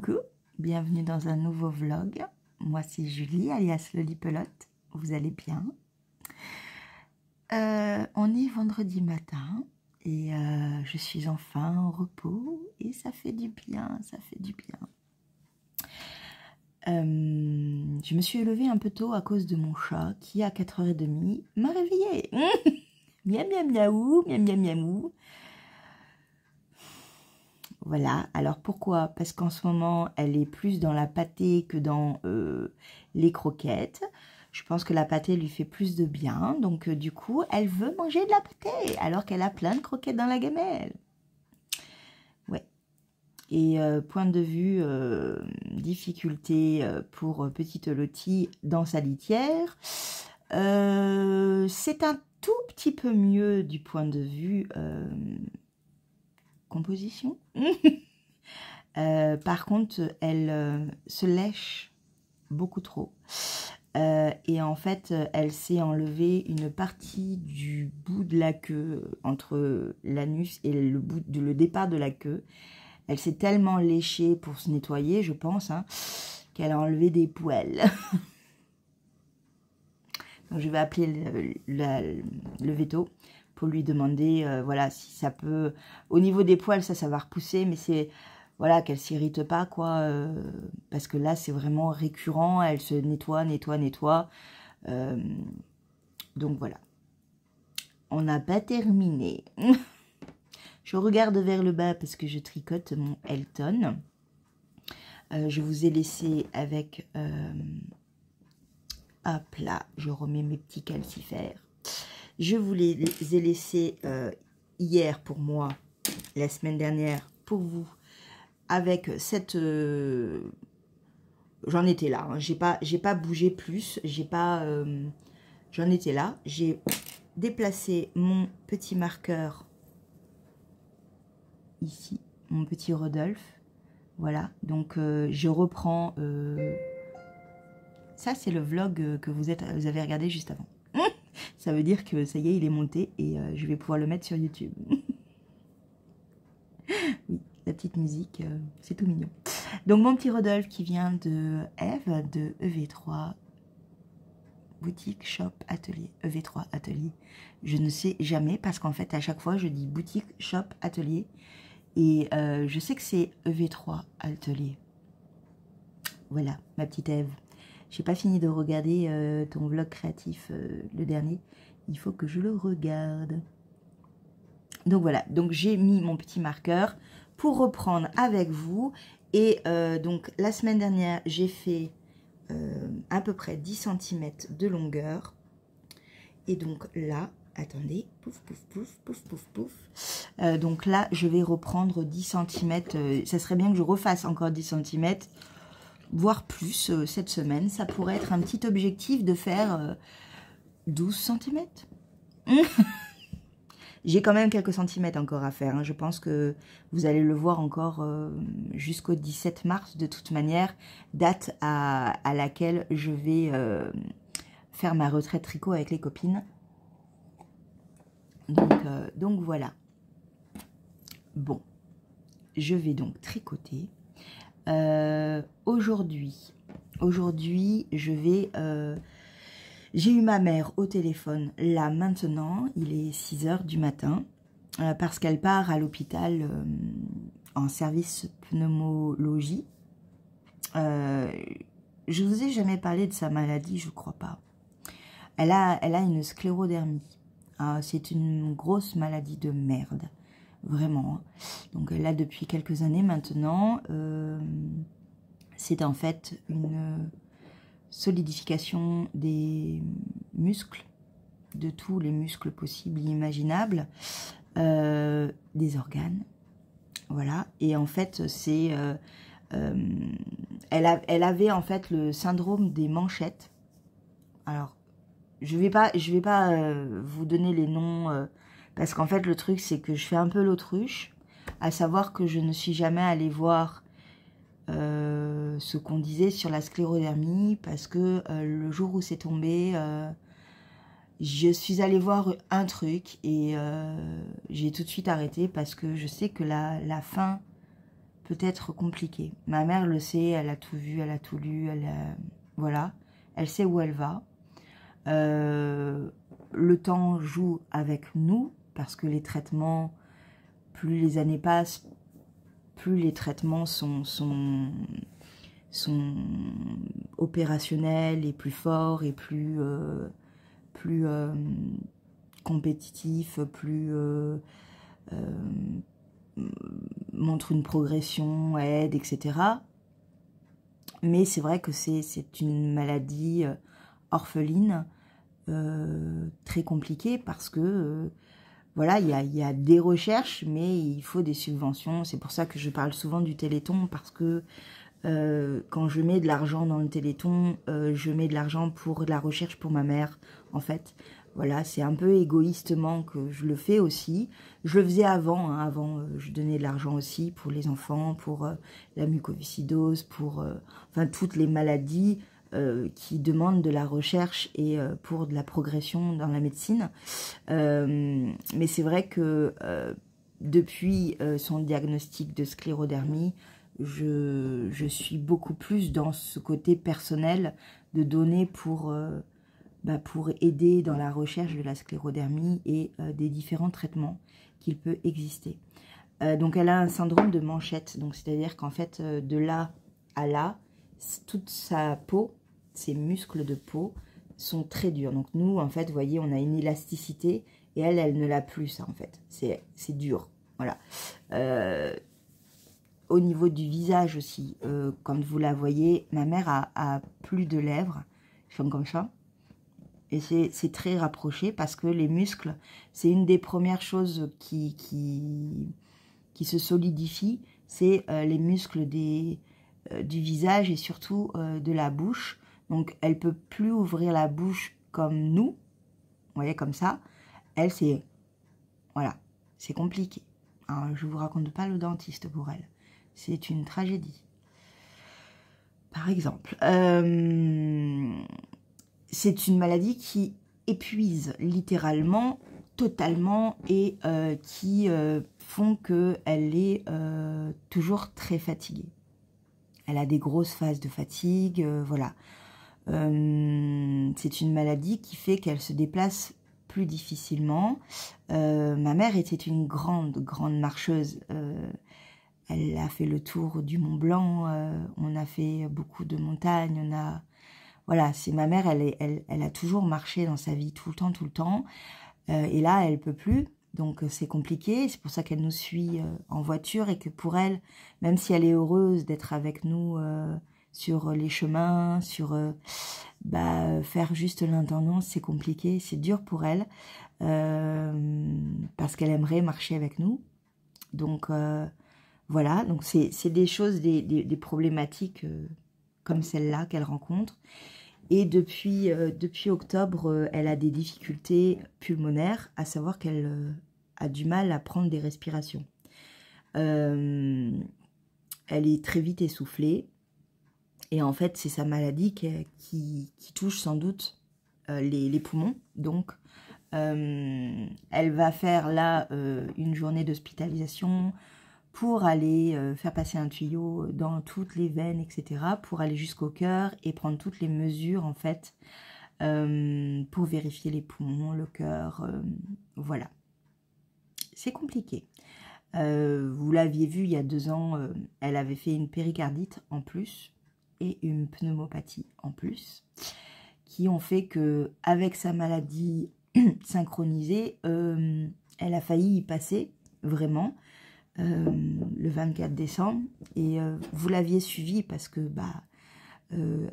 Coucou, bienvenue dans un nouveau vlog. Moi c'est Julie, alias Lolipelote. Vous allez bien? On est vendredi matin et je suis enfin en repos et ça fait du bien, ça fait du bien. Je me suis levée un peu tôt à cause de mon chat qui à 4h30 m'a réveillée. Miam miam miaou, miam miam miaou. Voilà, alors pourquoi? Parce qu'en ce moment, elle est plus dans la pâtée que dans les croquettes. Je pense que la pâtée lui fait plus de bien. Donc, du coup, elle veut manger de la pâtée alors qu'elle a plein de croquettes dans la gamelle. Ouais. Et point de vue difficulté pour petite Lottie dans sa litière, c'est un tout petit peu mieux du point de vue composition. Par contre, elle se lèche beaucoup trop. Et en fait, elle s'est enlevée une partie du bout de la queue, entre l'anus et le départ de la queue. Elle s'est tellement léchée pour se nettoyer, je pense, hein, qu'elle a enlevé des poils. Donc, je vais appeler le veto pour lui demander, voilà, si ça peut... Au niveau des poils, ça va repousser, mais c'est... Voilà, qu'elle s'irrite pas, quoi, parce que là, c'est vraiment récurrent, elle se nettoie. Donc, voilà. On n'a pas terminé. Je regarde vers le bas parce que je tricote mon Elton. Je vous ai laissé avec... hop là, je remets mes petits calcifères. Je vous les ai laissés hier pour moi, la semaine dernière pour vous. Avec cette... j'en étais là, hein. J'ai pas bougé plus, j'en étais là. J'ai déplacé mon petit marqueur ici, mon petit Rodolphe. Voilà, donc je reprends... ça, c'est le vlog que vous avez regardé juste avant. Ça veut dire que ça y est, il est monté et je vais pouvoir le mettre sur YouTube. Oui, la petite musique, c'est tout mignon. Donc, mon petit Rodolphe qui vient de Eve, de EV3, boutique, shop, atelier. EV3, atelier. Je ne sais jamais parce qu'en fait, à chaque fois, je dis boutique, shop, atelier. Et je sais que c'est EV3, atelier. Voilà, ma petite Eve. J'ai pas fini de regarder ton vlog créatif, le dernier. Il faut que je le regarde. Donc voilà, donc j'ai mis mon petit marqueur pour reprendre avec vous. Et donc la semaine dernière, j'ai fait à peu près 10 cm de longueur. Et donc là, attendez, pouf, pouf, pouf, pouf, pouf, pouf. Donc là, je vais reprendre 10 cm. Ça serait bien que je refasse encore 10 cm, voire plus cette semaine. Ça pourrait être un petit objectif de faire 12 cm. J'ai quand même quelques centimètres encore à faire, hein. Je pense que vous allez le voir encore jusqu'au 17 mars de toute manière, date à laquelle je vais faire ma retraite tricot avec les copines. Donc voilà. Bon, je vais donc tricoter. Aujourd'hui, je vais... j'ai eu ma mère au téléphone, là, maintenant, il est 6 h du matin, parce qu'elle part à l'hôpital en service pneumologie. Je vous ai jamais parlé de sa maladie, je crois pas. Elle a une sclérodermie. C'est une grosse maladie de merde, vraiment. Donc, elle l'a depuis quelques années maintenant. C'est en fait une... solidification des muscles, de tous les muscles possibles et imaginables, des organes, voilà. Et en fait, c'est... elle avait en fait le syndrome des manchettes. Alors, je vais pas vous donner les noms, parce qu'en fait, le truc, c'est que je fais un peu l'autruche, à savoir que je ne suis jamais allée voir... ce qu'on disait sur la sclérodermie, parce que le jour où c'est tombé, je suis allée voir un truc et j'ai tout de suite arrêté parce que je sais que la fin peut être compliqué. Ma mère le sait, elle a tout vu, elle a tout lu, voilà, elle sait où elle va. Le temps joue avec nous, parce que les traitements, plus les années passent, plus les traitements sont opérationnels et plus forts et plus compétitifs, plus montrent une progression, aident, etc. Mais c'est vrai que c'est une maladie orpheline, très compliquée, parce que voilà, il y a des recherches, mais il faut des subventions. C'est pour ça que je parle souvent du Téléthon, parce que quand je mets de l'argent dans le Téléthon, je mets de l'argent pour de la recherche pour ma mère, en fait. Voilà, c'est un peu égoïstement que je le fais aussi. Je le faisais avant, hein, avant je donnais de l'argent aussi pour les enfants, pour la mucoviscidose, pour enfin toutes les maladies qui demandent de la recherche et pour de la progression dans la médecine. Mais c'est vrai que depuis son diagnostic de sclérodermie, je suis beaucoup plus dans ce côté personnel de donner pour aider dans la recherche de la sclérodermie et des différents traitements qu'il peut exister. Donc elle a un syndrome de manchette, donc c'est-à-dire qu'en fait de là à là, toute sa peau, ses muscles de peau sont très durs. Donc nous en fait, vous voyez, on a une élasticité et elle ne l'a plus, ça en fait. C'est dur, voilà. Au niveau du visage aussi, quand vous la voyez, ma mère a plus de lèvres, elles sont comme ça. Et c'est très rapproché parce que les muscles, c'est une des premières choses qui se solidifient, c'est les muscles du visage et surtout de la bouche. Donc elle peut plus ouvrir la bouche comme nous, vous voyez, comme ça. Elle, c'est, voilà, c'est compliqué. Alors, je vous raconte pas le dentiste pour elle. C'est une tragédie. Par exemple, c'est une maladie qui épuise littéralement, totalement, et qui font qu'elle est toujours très fatiguée. Elle a des grosses phases de fatigue, voilà. C'est une maladie qui fait qu'elle se déplace plus difficilement. Ma mère était une grande marcheuse. Elle a fait le tour du Mont Blanc, on a fait beaucoup de montagnes, voilà, c'est ma mère, elle a toujours marché dans sa vie, tout le temps, et là, elle peut plus, donc c'est compliqué, c'est pour ça qu'elle nous suit en voiture, et que pour elle, même si elle est heureuse d'être avec nous sur les chemins, sur faire juste l'intendance, c'est compliqué, c'est dur pour elle, parce qu'elle aimerait marcher avec nous, donc voilà, donc c'est des choses, des problématiques comme celle-là qu'elle rencontre. Et depuis octobre, elle a des difficultés pulmonaires, à savoir qu'elle a du mal à prendre des respirations. Elle est très vite essoufflée. Et en fait, c'est sa maladie qui touche sans doute les poumons. Donc, elle va faire là une journée d'hospitalisation pour aller faire passer un tuyau dans toutes les veines, etc., pour aller jusqu'au cœur et prendre toutes les mesures, en fait, pour vérifier les poumons, le cœur, voilà. C'est compliqué. Vous l'aviez vu il y a 2 ans, elle avait fait une péricardite en plus et une pneumopathie en plus, qui ont fait que, avec sa maladie synchronisée, elle a failli y passer, vraiment, le 24 décembre, et vous l'aviez suivi parce que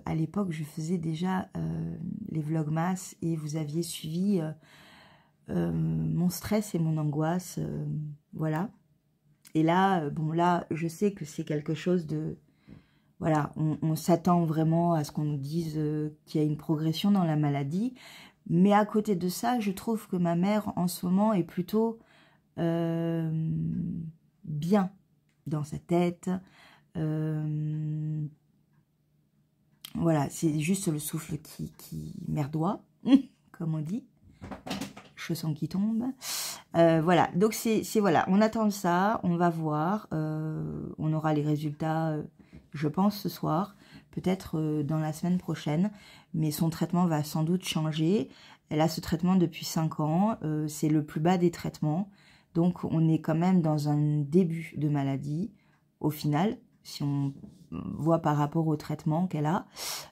à l'époque je faisais déjà les vlogmas et vous aviez suivi mon stress et mon angoisse, voilà. Et là, bon là, je sais que c'est quelque chose de, voilà, on s'attend vraiment à ce qu'on nous dise qu'il y a une progression dans la maladie, mais à côté de ça, je trouve que ma mère en ce moment est plutôt bien dans sa tête. Voilà, c'est juste le souffle qui merdoie, comme on dit. Chaussons qui tombent. Voilà, donc voilà, on attend ça, on va voir, on aura les résultats, je pense, ce soir, peut-être dans la semaine prochaine, mais son traitement va sans doute changer. Elle a ce traitement depuis 5 ans, c'est le plus bas des traitements, donc on est quand même dans un début de maladie, au final, si on voit par rapport au traitement qu'elle a,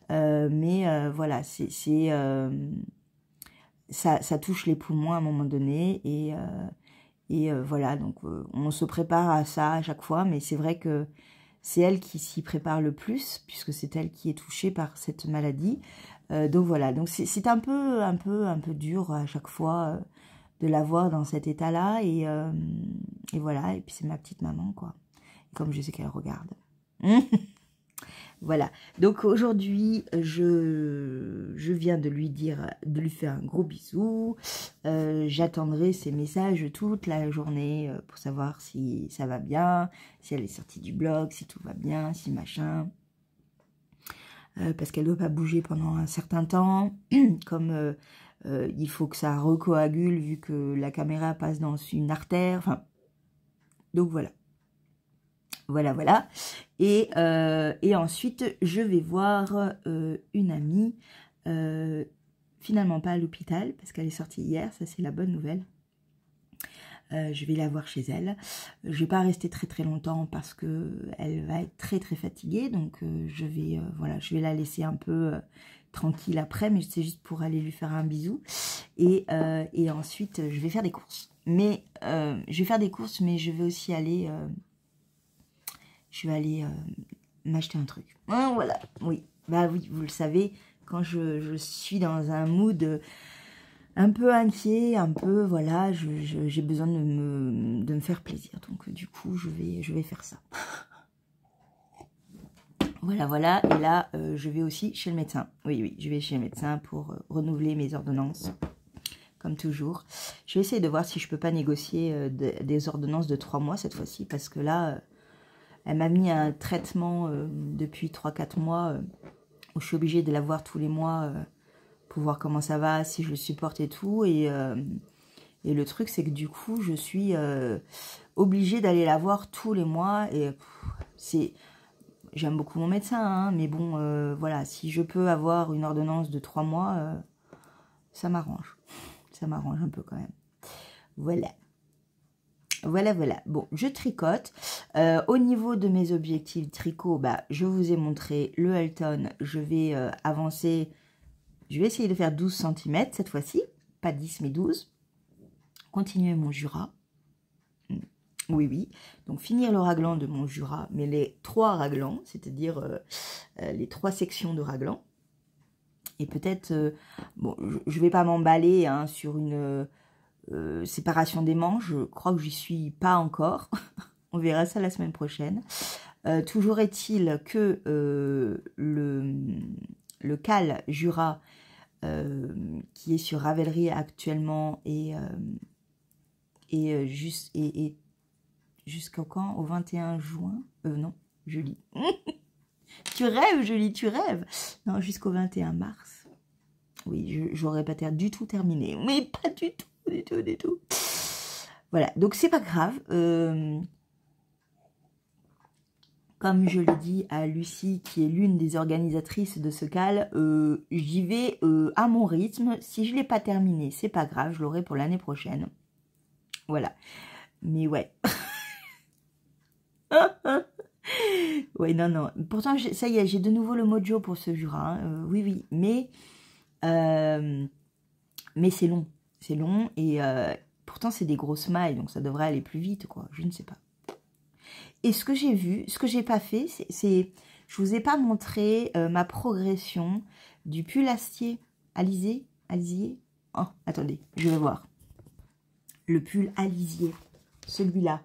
mais voilà, ça touche les poumons à un moment donné, et voilà, donc on se prépare à ça à chaque fois, mais c'est vrai que c'est elle qui s'y prépare le plus, puisque c'est elle qui est touchée par cette maladie. Donc voilà, donc c'est un peu dur à chaque fois de la voir dans cet état-là, et voilà, et puis c'est ma petite maman, quoi. Comme je sais qu'elle regarde. Voilà, donc aujourd'hui, je viens de lui dire, de lui faire un gros bisou. J'attendrai ses messages toute la journée pour savoir si ça va bien, si elle est sortie du blog, si tout va bien, si machin. Parce qu'elle ne doit pas bouger pendant un certain temps, comme il faut que ça recoagule vu que la caméra passe dans une artère. Enfin, donc voilà. Voilà. Et ensuite, je vais voir une amie, finalement pas à l'hôpital, parce qu'elle est sortie hier, ça c'est la bonne nouvelle. Je vais la voir chez elle. Je ne vais pas rester très longtemps parce qu'elle va être très fatiguée, donc je vais la laisser un peu tranquille après, mais c'est juste pour aller lui faire un bisou. Et ensuite, je vais faire des courses. Mais je vais aussi aller... je vais aller m'acheter un truc. Voilà, oui. Bah oui, vous le savez, quand je suis dans un mood un peu inquiet, un peu, voilà, j'ai besoin de me faire plaisir. Donc du coup, je vais faire ça. Voilà. Et là, je vais aussi chez le médecin. Oui, je vais chez le médecin pour renouveler mes ordonnances. Comme toujours. Je vais essayer de voir si je peux pas négocier des ordonnances de 3 mois cette fois-ci, parce que là... elle m'a mis un traitement depuis 3-4 mois où je suis obligée de la voir tous les mois pour voir comment ça va, si je le supporte et tout. Et le truc, c'est que du coup, je suis obligée d'aller la voir tous les mois. Et j'aime beaucoup mon médecin, hein, mais bon, voilà, si je peux avoir une ordonnance de 3 mois, ça m'arrange. Ça m'arrange un peu quand même. Voilà. Bon, je tricote. Au niveau de mes objectifs tricot, bah, je vous ai montré le Elton. Je vais avancer. Je vais essayer de faire 12 cm cette fois-ci. Pas 10, mais 12. Continuer mon Jura. Oui. Donc, finir le raglan de mon Jura, mais les 3 raglans, c'est-à-dire les 3 sections de raglan. Et peut-être, bon, je ne vais pas m'emballer hein, sur une... séparation des manches, je crois que j'y suis pas encore. On verra ça la semaine prochaine. Toujours est-il que le cal Jura qui est sur Ravelry actuellement et jusqu'au quand? Au 21 juin? Non, Julie. Tu rêves, Julie, tu rêves. Non, jusqu'au 21 mars. Oui, j'aurais pas du tout terminé. Mais pas du tout. Du tout. Voilà, donc c'est pas grave. Comme je l'ai dit à Lucie, qui est l'une des organisatrices de ce cal, j'y vais à mon rythme. Si je l'ai pas terminé, c'est pas grave, je l'aurai pour l'année prochaine. Voilà. Mais ouais. Ouais, non. Pourtant, ça y est, j'ai de nouveau le mojo pour ce Jura. Hein. Oui. Mais c'est long. C'est long et pourtant c'est des grosses mailles, donc ça devrait aller plus vite, quoi. Je ne sais pas. Et ce que j'ai vu, ce que j'ai pas fait, c'est... Je vous ai pas montré ma progression du pull Alisier. Oh, attendez, je vais voir. Le pull Alisier, celui-là.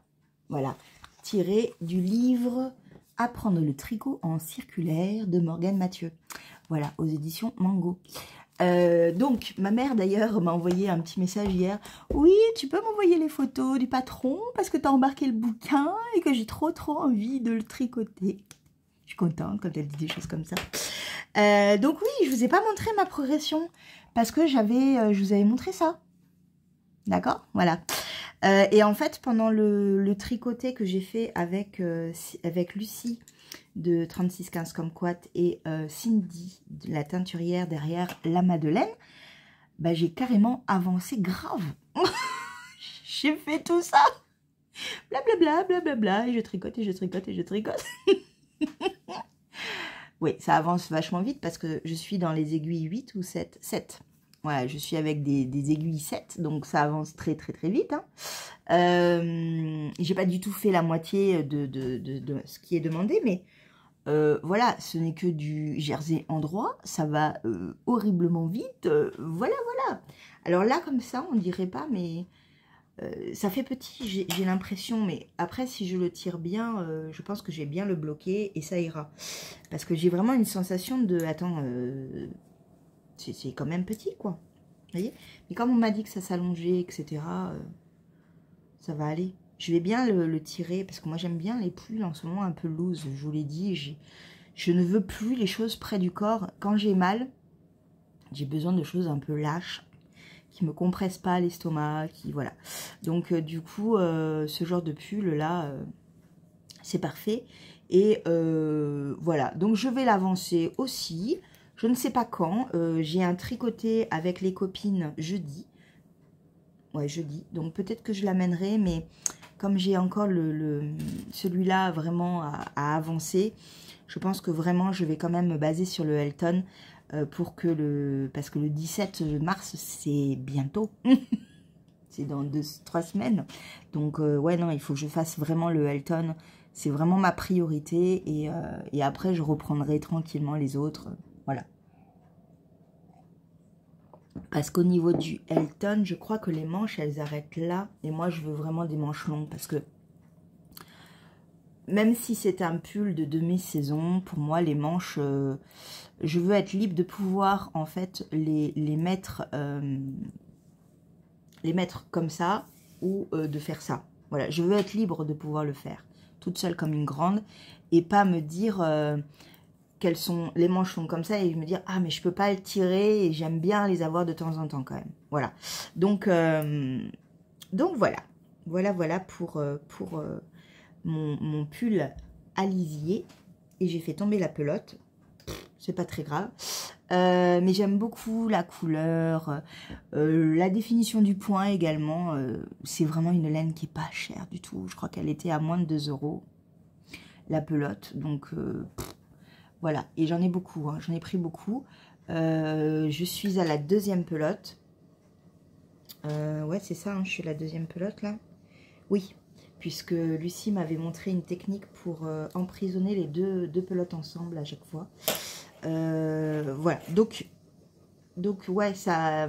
Voilà. Tiré du livre « Apprendre le tricot en circulaire » de Morgane Mathieu. Voilà, aux éditions Mango. Donc, ma mère d'ailleurs m'a envoyé un petit message hier. Oui, tu peux m'envoyer les photos du patron parce que tu as embarqué le bouquin et que j'ai trop envie de le tricoter. Je suis contente quand elle dit des choses comme ça. Donc oui, je vous ai pas montré ma progression parce que je vous avais montré ça. D'accord? Voilà. Et en fait, pendant le tricoté que j'ai fait avec, avec Lucie de 3615 Kumquat et Cindy, de la teinturière derrière la Madeleine, bah, j'ai carrément avancé grave. J'ai fait tout ça. Blablabla, blablabla, et je tricote, et je tricote, et je tricote. Oui, ça avance vachement vite parce que je suis dans les aiguilles 8 ou 7. 7. Voilà, je suis avec des aiguilles 7, donc ça avance très très très vite. Hein. J'ai pas du tout fait la moitié de ce qui est demandé, mais voilà, ce n'est que du jersey endroit, ça va horriblement vite, voilà, voilà. Alors là, comme ça, on dirait pas, mais ça fait petit, j'ai l'impression, mais après, si je le tire bien, je pense que je vais bien le bloquer et ça ira. Parce que j'ai vraiment une sensation de, attends, c'est quand même petit, quoi. Vous voyez? Mais comme on m'a dit que ça s'allongeait, etc., ça va aller. Je vais bien le tirer, parce que moi j'aime bien les pulls en ce moment un peu loose, je vous l'ai dit, je ne veux plus les choses près du corps. Quand j'ai mal, j'ai besoin de choses un peu lâches, qui me compressent pas l'estomac, qui voilà. Donc du coup, ce genre de pull là, c'est parfait. Et voilà, donc je vais l'avancer aussi. Je ne sais pas quand. J'ai un tricoté avec les copines jeudi. Ouais, jeudi. Donc peut-être que je l'amènerai, mais comme j'ai encore celui-là vraiment à avancer, je pense que vraiment je vais quand même me baser sur le Elton pour que parce que le 17 mars, c'est bientôt. C'est dans 3 semaines. Donc ouais, non, il faut que je fasse vraiment le Elton. C'est vraiment ma priorité et après je reprendrai tranquillement les autres. Voilà. Parce qu'au niveau du Elton, je crois que les manches, elles arrêtent là. Et moi, je veux vraiment des manches longues. Parce que même si c'est un pull de demi-saison, pour moi, les manches, je veux être libre de pouvoir, en fait, les mettre comme ça ou de faire ça. Voilà, je veux être libre de pouvoir le faire. Toute seule comme une grande. Et pas me dire... les manches sont comme ça et me dire ah mais je peux pas le tirer et j'aime bien les avoir de temps en temps quand même, voilà. Donc voilà pour mon pull à lisier. Et j'ai fait tomber la pelote, c'est pas très grave, mais j'aime beaucoup la couleur, la définition du point également. C'est vraiment une laine qui est pas chère du tout, je crois qu'elle était à moins de 2 € la pelote, donc voilà, et j'en ai beaucoup, hein, j'en ai pris beaucoup. Je suis à la 2e pelote. Ouais, c'est ça, hein, je suis à la 2e pelote, là. Oui, puisque Lucie m'avait montré une technique pour emprisonner les deux pelotes ensemble à chaque fois. Voilà, donc ouais, ça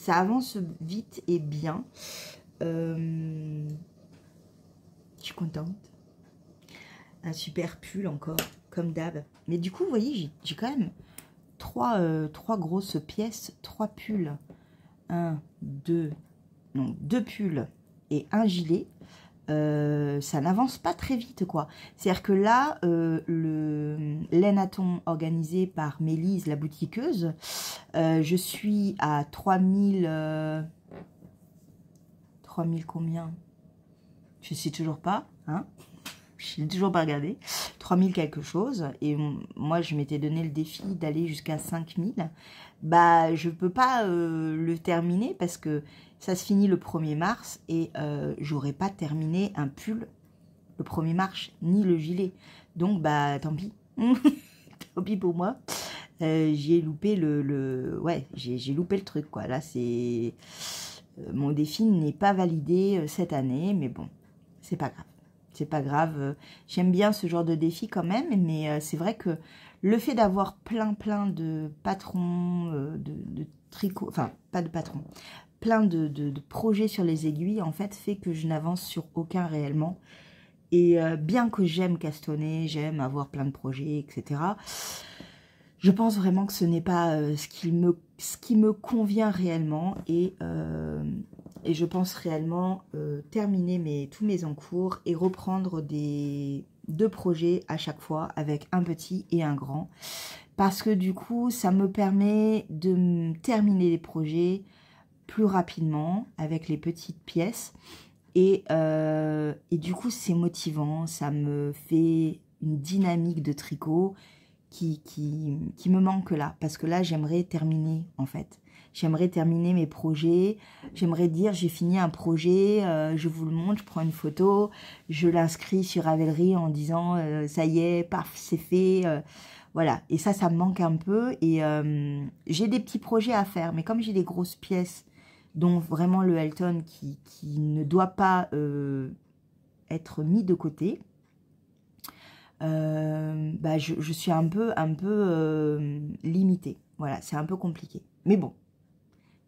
avance vite et bien. Je suis contente. Un super pull encore, comme d'hab. Mais du coup, vous voyez, j'ai quand même trois grosses pièces, 3 pulls. 2 pulls et un gilet. Ça n'avance pas très vite, quoi. C'est-à-dire que là, le laine-à-ton organisé par Mélise, la boutiqueuse, je suis à 3000... 3000 combien? Je sais toujours pas, hein. Je n'ai toujours pas regardé. 3000 quelque chose. Et moi, je m'étais donné le défi d'aller jusqu'à 5000. Bah, je peux pas le terminer parce que ça se finit le 1er mars. Et j'aurais pas terminé un pull le 1er mars, ni le gilet. Donc, bah, tant pis. Tant pis pour moi. J'ai loupé ouais, j'ai loupé le truc, quoi. Là, c'est... mon défi n'est pas validé cette année. Mais bon, c'est pas grave. C'est pas grave, j'aime bien ce genre de défi quand même, mais c'est vrai que le fait d'avoir plein de patrons, de tricot, enfin pas de patrons, plein de projets sur les aiguilles, en fait, fait que je n'avance sur aucun réellement. Et bien que j'aime castonner, j'aime avoir plein de projets, etc., je pense vraiment que ce n'est pas ce qui me convient réellement. Et je pense réellement terminer tous mes encours et reprendre 2 projets à chaque fois avec un petit et un grand. Parce que du coup, ça me permet de terminer les projets plus rapidement avec les petites pièces. Et du coup, c'est motivant, ça me fait une dynamique de tricot qui me manque là. Parce que là, j'aimerais terminer, en fait. J'aimerais terminer mes projets. J'aimerais dire, j'ai fini un projet, je vous le montre, je prends une photo, je l'inscris sur Ravelry en disant, ça y est, paf, c'est fait. Voilà. Et ça me manque un peu. Et j'ai des petits projets à faire. Mais comme j'ai des grosses pièces, dont vraiment le Elton qui ne doit pas être mis de côté, bah je suis un peu limitée. Voilà, c'est un peu compliqué. Mais bon,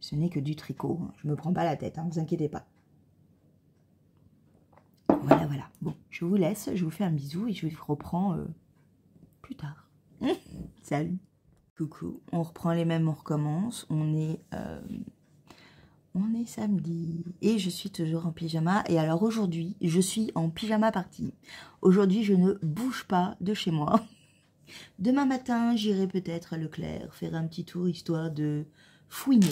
ce n'est que du tricot. Hein. Je me prends pas la tête, hein, ne vous inquiétez pas. Voilà, voilà. Bon, je vous laisse, je vous fais un bisou et je vous reprends plus tard. Salut. Coucou, on reprend les mêmes, on recommence. On est samedi et je suis toujours en pyjama. Et alors aujourd'hui, je suis en pyjama party. Aujourd'hui, je ne bouge pas de chez moi. Demain matin, j'irai peut-être à Leclerc faire un petit tour histoire de fouiner.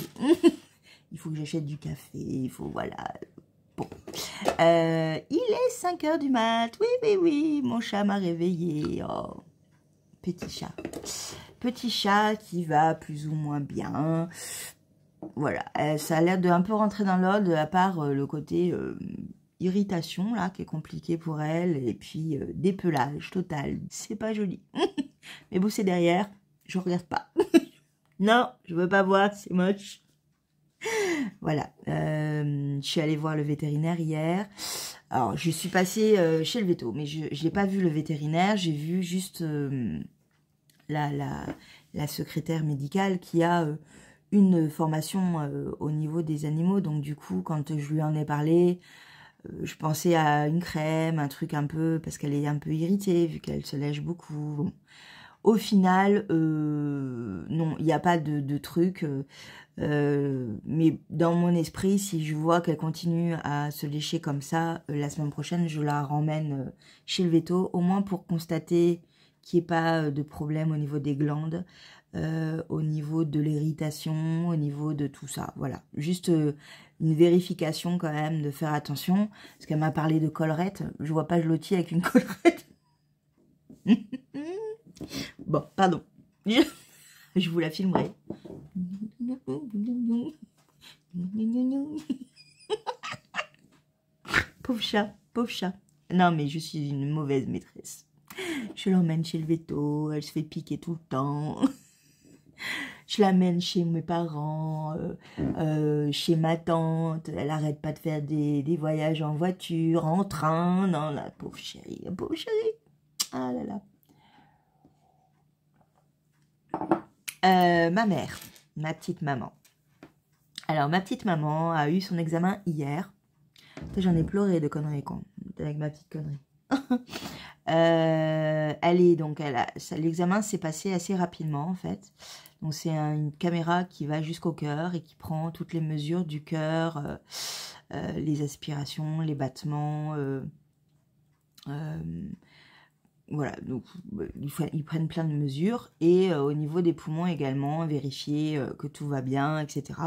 Il faut que j'achète du café, il faut, voilà. Bon. Il est 5 h du mat. Oui, oui, oui, mon chat m'a réveillée. Oh, petit chat. Petit chat qui va plus ou moins bien. Voilà, ça a l'air de un peu rentrer dans l'ordre, à part le côté irritation, là, qui est compliqué pour elle, et puis dépelage total. C'est pas joli. Mais bon, c'est derrière, je regarde pas. Non, je veux pas voir, c'est moche. Voilà, je suis allée voir le vétérinaire hier. Alors, je suis passée chez le véto, mais je n'ai pas vu le vétérinaire, j'ai vu juste la secrétaire médicale qui a une formation au niveau des animaux. Donc du coup, quand je lui en ai parlé, je pensais à une crème, un truc un peu, parce qu'elle est un peu irritée, vu qu'elle se lèche beaucoup. Bon. Au final, non, il n'y a pas de truc. Mais dans mon esprit, si je vois qu'elle continue à se lécher comme ça, la semaine prochaine, je la ramène chez le véto, au moins pour constater qu'il n'y ait pas de problème au niveau des glandes, au niveau de l'irritation, au niveau de tout ça. Voilà, juste une vérification quand même, de faire attention, parce qu'elle m'a parlé de collerette. Je vois pas Lottie avec une collerette. Bon, pardon. Je vous la filmerai. Pauvre chat, pauvre chat. Non, mais je suis une mauvaise maîtresse. Je l'emmène chez le véto, elle se fait piquer tout le temps. Je l'amène chez mes parents, chez ma tante. Elle arrête pas de faire des voyages en voiture, en train. Non, la pauvre chérie, la pauvre chérie. Ah là là. Ma mère, ma petite maman. Alors, ma petite maman a eu son examen hier. J'en ai pleuré de conneries avec ma petite connerie. L'examen s'est passé assez rapidement en fait. Donc c'est une caméra qui va jusqu'au cœur et qui prend toutes les mesures du cœur, les aspirations, les battements. Voilà, donc ils prennent plein de mesures et au niveau des poumons également, vérifier que tout va bien, etc.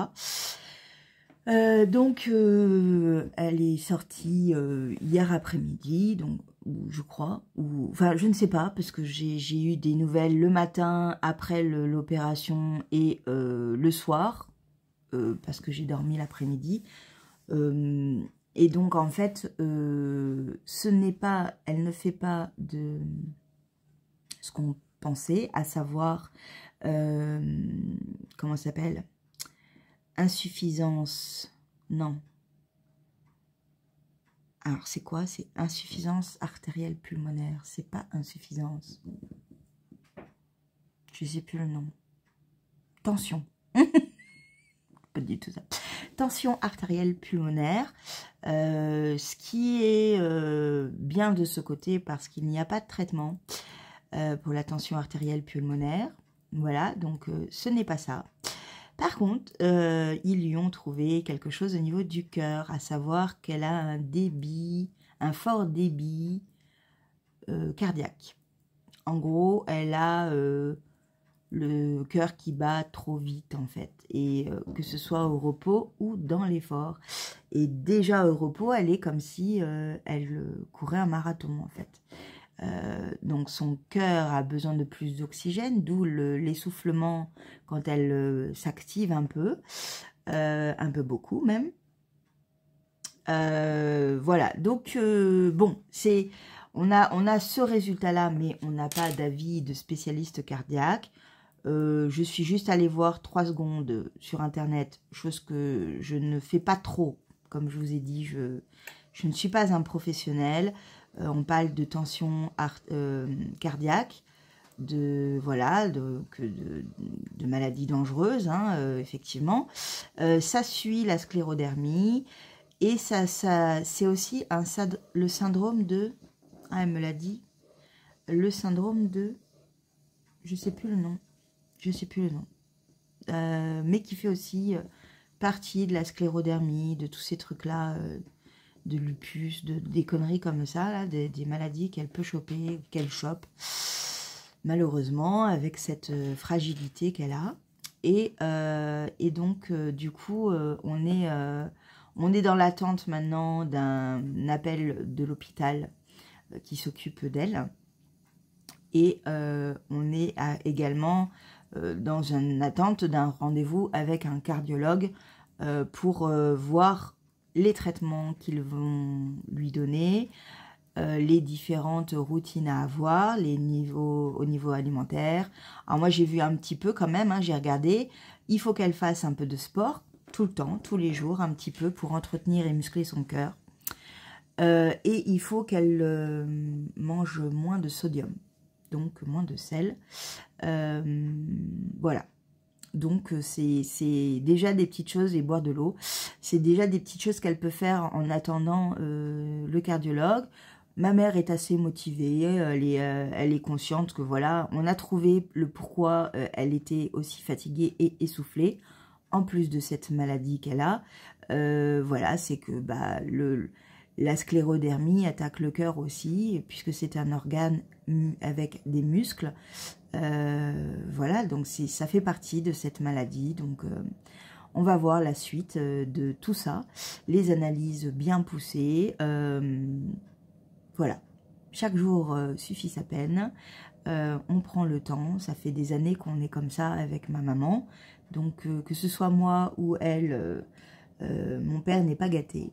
Donc elle est sortie hier après-midi, donc je crois, enfin je ne sais pas, parce que j'ai eu des nouvelles le matin après l'opération et le soir, parce que j'ai dormi l'après-midi. Et donc en fait, elle ne fait pas de ce qu'on pensait, à savoir, comment ça s'appelle ? Insuffisance, non. Alors, c'est quoi? C'est insuffisance artérielle pulmonaire. C'est pas insuffisance. Je sais plus le nom. Tension. Pas du tout ça. Tension artérielle pulmonaire. Ce qui est bien de ce côté parce qu'il n'y a pas de traitement pour la tension artérielle pulmonaire. Voilà, donc ce n'est pas ça. Par contre, ils lui ont trouvé quelque chose au niveau du cœur, à savoir qu'elle a un fort débit cardiaque. En gros, elle a le cœur qui bat trop vite en fait, et que ce soit au repos ou dans l'effort. Et déjà au repos, elle est comme si elle courait un marathon en fait. Donc son cœur a besoin de plus d'oxygène, d'où l'essoufflement quand elle s'active un peu beaucoup même. Voilà, donc bon, on a ce résultat-là, mais on n'a pas d'avis de spécialiste cardiaque. Je suis juste allée voir 3 secondes sur Internet, chose que je ne fais pas trop. Comme je vous ai dit, je ne suis pas un professionnel. On parle de tension cardiaque, de maladies dangereuses, hein, effectivement. Ça suit la sclérodermie. Et ça c'est aussi le syndrome de... Ah, elle me l'a dit. Le syndrome de... Je sais plus le nom. Mais qui fait aussi partie de la sclérodermie, de tous ces trucs-là, de lupus, des conneries comme ça, là, des maladies qu'elle peut choper, qu'elle chope, malheureusement, avec cette fragilité qu'elle a. Et donc, du coup, on est dans l'attente maintenant d'un appel de l'hôpital qui s'occupe d'elle. Et on est également dans une attente d'un rendez-vous avec un cardiologue pour voir les traitements qu'ils vont lui donner, les différentes routines à avoir, au niveau alimentaire. Alors moi j'ai vu un petit peu quand même, hein, j'ai regardé, il faut qu'elle fasse un peu de sport, tout le temps, tous les jours, un petit peu pour entretenir et muscler son cœur. Et il faut qu'elle mange moins de sodium, donc moins de sel. Voilà. Donc, c'est déjà des petites choses, et boire de l'eau. C'est déjà des petites choses qu'elle peut faire en attendant le cardiologue. Ma mère est assez motivée, elle est consciente que voilà, on a trouvé le pourquoi elle était aussi fatiguée et essoufflée, en plus de cette maladie qu'elle a. Voilà, c'est que bah, la sclérodermie attaque le cœur aussi, puisque c'est un organe avec des muscles. Voilà, donc ça fait partie de cette maladie. Donc, on va voir la suite de tout ça. Les analyses bien poussées. Voilà, chaque jour suffit sa peine. On prend le temps. Ça fait des années qu'on est comme ça avec ma maman. Donc, que ce soit moi ou elle, mon père n'est pas gâté.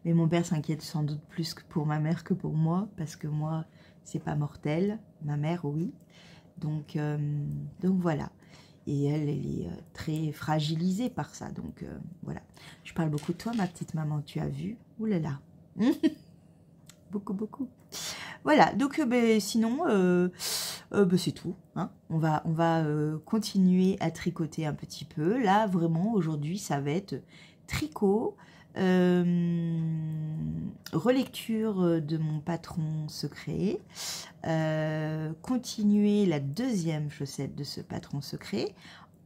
Mais mon père s'inquiète sans doute plus pour ma mère que pour moi, parce que moi, c'est pas mortel. Ma mère, oui. Donc voilà. Et elle est très fragilisée par ça. Donc voilà. Je parle beaucoup de toi, ma petite maman. Tu as vu? Ouh là là. Beaucoup, beaucoup. Voilà. Donc sinon, c'est tout. Hein. On va continuer à tricoter un petit peu. Là, vraiment, aujourd'hui, ça va être tricot. Relecture de mon patron secret, continuer la deuxième chaussette de ce patron secret,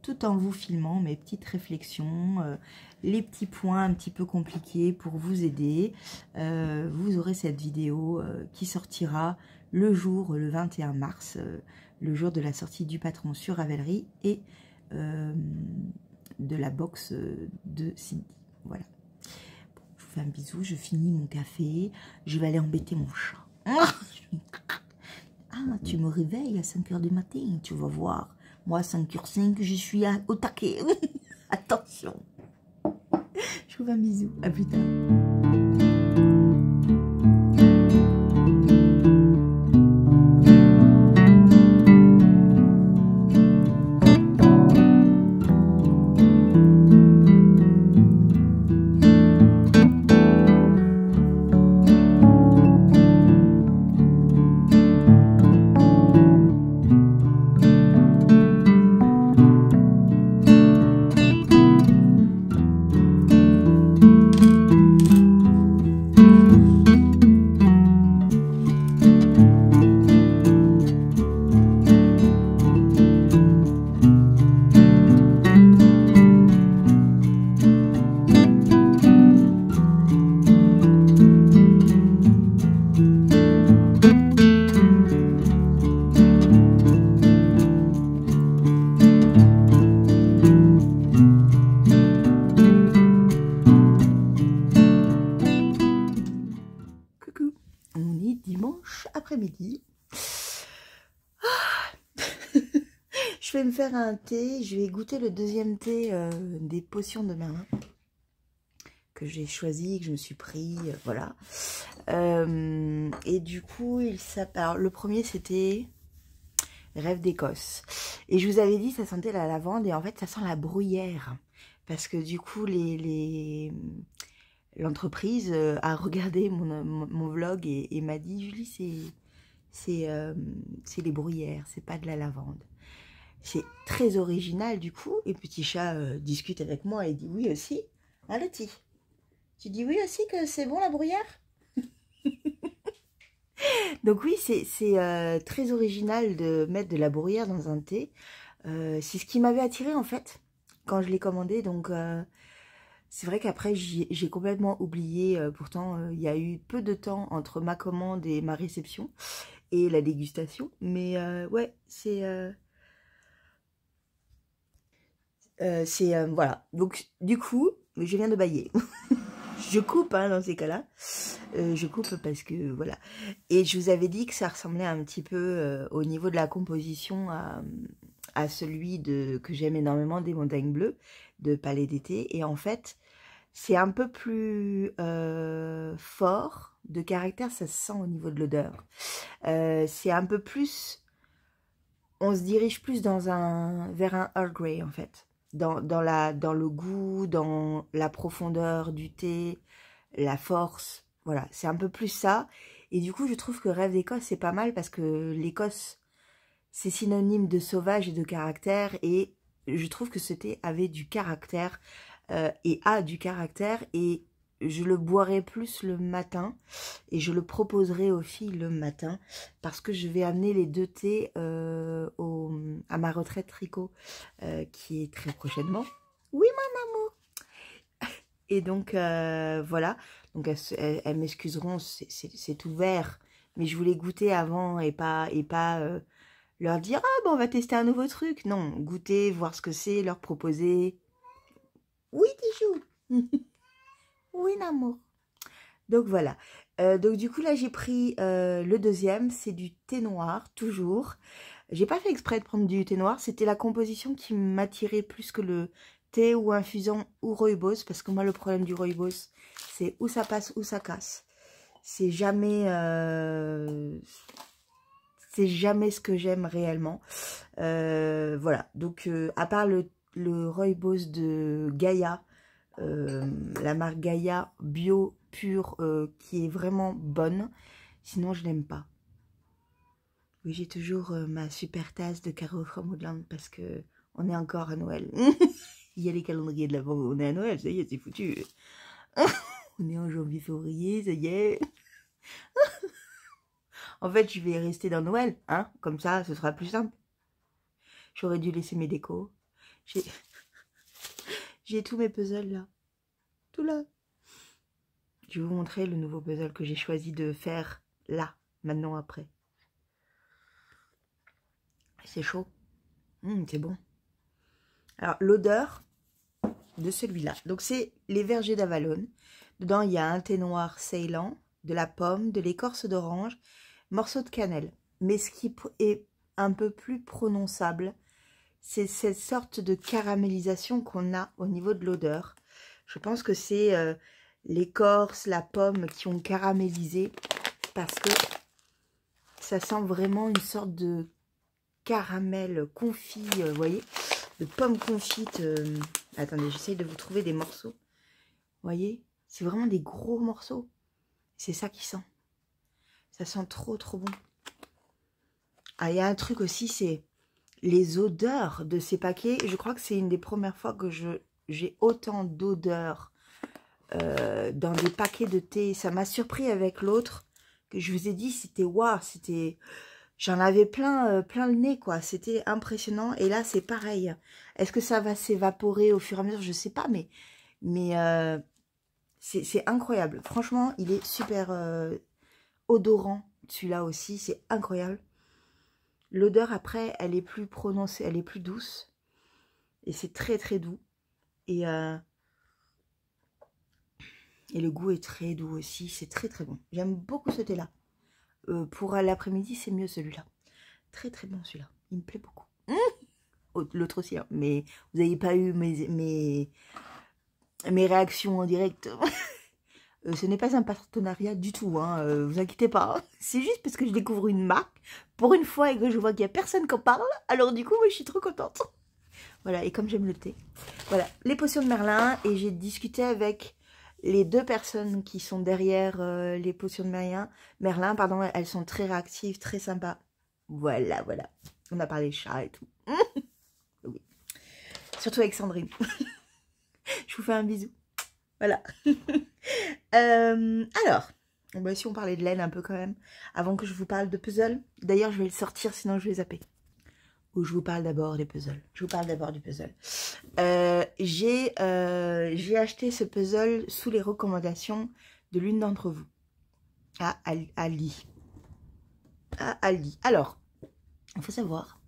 tout en vous filmant mes petites réflexions, les petits points un petit peu compliqués pour vous aider. Vous aurez cette vidéo qui sortira le 21 mars, le jour de la sortie du patron sur Ravelry et de la box de Cindy. Voilà. Je vous fais un bisou, je finis mon café, je vais aller embêter mon chat. Ah, tu me réveilles à 5 h du matin, tu vas voir. Moi, à 5h05, je suis au taquet. Attention. Je vous fais un bisou, à plus tard. après-midi. Je vais me faire un thé. Je vais goûter le deuxième thé des potions de Merlin que j'ai choisi, que je me suis pris, voilà. Et du coup, alors, le premier c'était Rêve d'Écosse. Et je vous avais dit, ça sentait la lavande et en fait, ça sent la bruyère. Parce que du coup, l'entreprise a regardé mon vlog et m'a dit, Julie, c'est les bruyères, c'est pas de la lavande. C'est très original du coup. Et Petit Chat discute avec moi et dit oui aussi. Hein, Lottie, tu dis oui aussi que c'est bon la bruyère? Donc oui, c'est très original de mettre de la bruyère dans un thé. C'est ce qui m'avait attiré en fait quand je l'ai commandé. Donc c'est vrai qu'après j'ai complètement oublié. Pourtant il y a eu peu de temps entre ma commande et ma réception et la dégustation. Mais ouais, voilà. Donc du coup, je viens de bâiller. Je coupe hein, dans ces cas-là. Je coupe parce que voilà. Et je vous avais dit que ça ressemblait un petit peu au niveau de la composition à celui que j'aime énormément des Montagnes Bleues de Palais d'été. Et en fait, c'est un peu plus fort de caractère, ça se sent au niveau de l'odeur. C'est un peu plus, on se dirige plus vers un Earl Grey en fait. Dans le goût, dans la profondeur du thé, la force, voilà, c'est un peu plus ça. Et du coup, je trouve que Rêve d'Écosse, c'est pas mal parce que l'Écosse, c'est synonyme de sauvage et de caractère. Et je trouve que ce thé avait du caractère et a du caractère. Et je le boirai plus le matin et je le proposerai aux filles le matin parce que je vais amener les deux thés à ma retraite tricot qui est très prochainement. Oui, mon amour. Et donc, voilà. Donc, elles m'excuseront, c'est ouvert. Mais je voulais goûter avant et pas leur dire « Ah, bon, on va tester un nouveau truc. » Non, goûter, voir ce que c'est, leur proposer. Oui, Tichou. Oui, l'amour. Donc, voilà. Donc, du coup, là, j'ai pris le deuxième. C'est du thé noir, toujours. J'ai pas fait exprès de prendre du thé noir. C'était la composition qui m'attirait plus que le thé ou infusion ou rooibos. Parce que moi, le problème du rooibos, c'est où ça passe, où ça casse. C'est jamais ce que j'aime réellement. Voilà. Donc, à part le rooibos de Gaïa, la marque Gaïa bio pure, qui est vraiment bonne. Sinon, je l'aime pas. Oui, j'ai toujours ma super tasse de Caro from Woodland parce que on est encore à Noël. Il y a les calendriers de l'avant, on est à Noël, ça y est, c'est foutu. On est en janvier-février, ça y est. En fait, je vais rester dans Noël, hein, comme ça, ce sera plus simple. J'aurais dû laisser mes décos. J'ai tous mes puzzles là. Tout là. Je vais vous montrer le nouveau puzzle que j'ai choisi de faire là, maintenant, après. C'est chaud. C'est bon. Alors, l'odeur de celui-là. Donc, c'est les vergers d'Avalon. Dedans, il y a un thé noir ceylan, de la pomme, de l'écorce d'orange, morceau de cannelle. Mais ce qui est un peu plus prononçable, c'est cette sorte de caramélisation qu'on a au niveau de l'odeur. Je pense que c'est l'écorce, la pomme qui ont caramélisé parce que ça sent vraiment une sorte de caramel confit, vous voyez, de pomme confite. Attendez, j'essaye de vous trouver des morceaux. Vous voyez, c'est vraiment des gros morceaux. C'est ça qui sent. Ça sent trop, trop bon. Ah, il y a un truc aussi, c'est les odeurs de ces paquets. Je crois que c'est une des premières fois que j'ai autant d'odeurs dans des paquets de thé. Ça m'a surpris avec l'autre que je vous ai dit, c'était waouh, c'était... J'en avais plein le nez, quoi. C'était impressionnant. Et là, c'est pareil. Est-ce que ça va s'évaporer au fur et à mesure? Je sais pas, mais c'est incroyable. Franchement, il est super odorant, celui-là aussi. C'est incroyable. L'odeur, après, elle est plus prononcée, elle est plus douce. Et c'est très, très doux. Et le goût est très doux aussi. C'est très, très bon. J'aime beaucoup ce thé-là. Pour l'après-midi, c'est mieux celui-là. Très très bon celui-là. Il me plaît beaucoup. L'autre aussi, hein. Mais vous n'avez pas eu mes réactions en direct. Ce n'est pas un partenariat du tout, hein. Vous inquiétez pas. Hein. C'est juste parce que je découvre une marque pour une fois et que je vois qu'il n'y a personne qui en parle. Alors du coup, moi, je suis trop contente. Voilà, et comme j'aime le thé. Voilà, les potions de Merlin. Et j'ai discuté avec les 2 personnes qui sont derrière les potions de Merlin, pardon, elles sont très réactives, très sympas. Voilà, voilà. On a parlé chat et tout. Oui. Surtout avec Sandrine. Je vous fais un bisou. Voilà. Alors, bah, si on parlait de laine un peu quand même, avant que je vous parle de puzzle. D'ailleurs, je vais le sortir, sinon je vais zapper. Ou je vous parle d'abord des puzzles. Je vous parle d'abord du puzzle. J'ai acheté ce puzzle sous les recommandations de l'une d'entre vous. Ali. Ali. Alors, il faut savoir,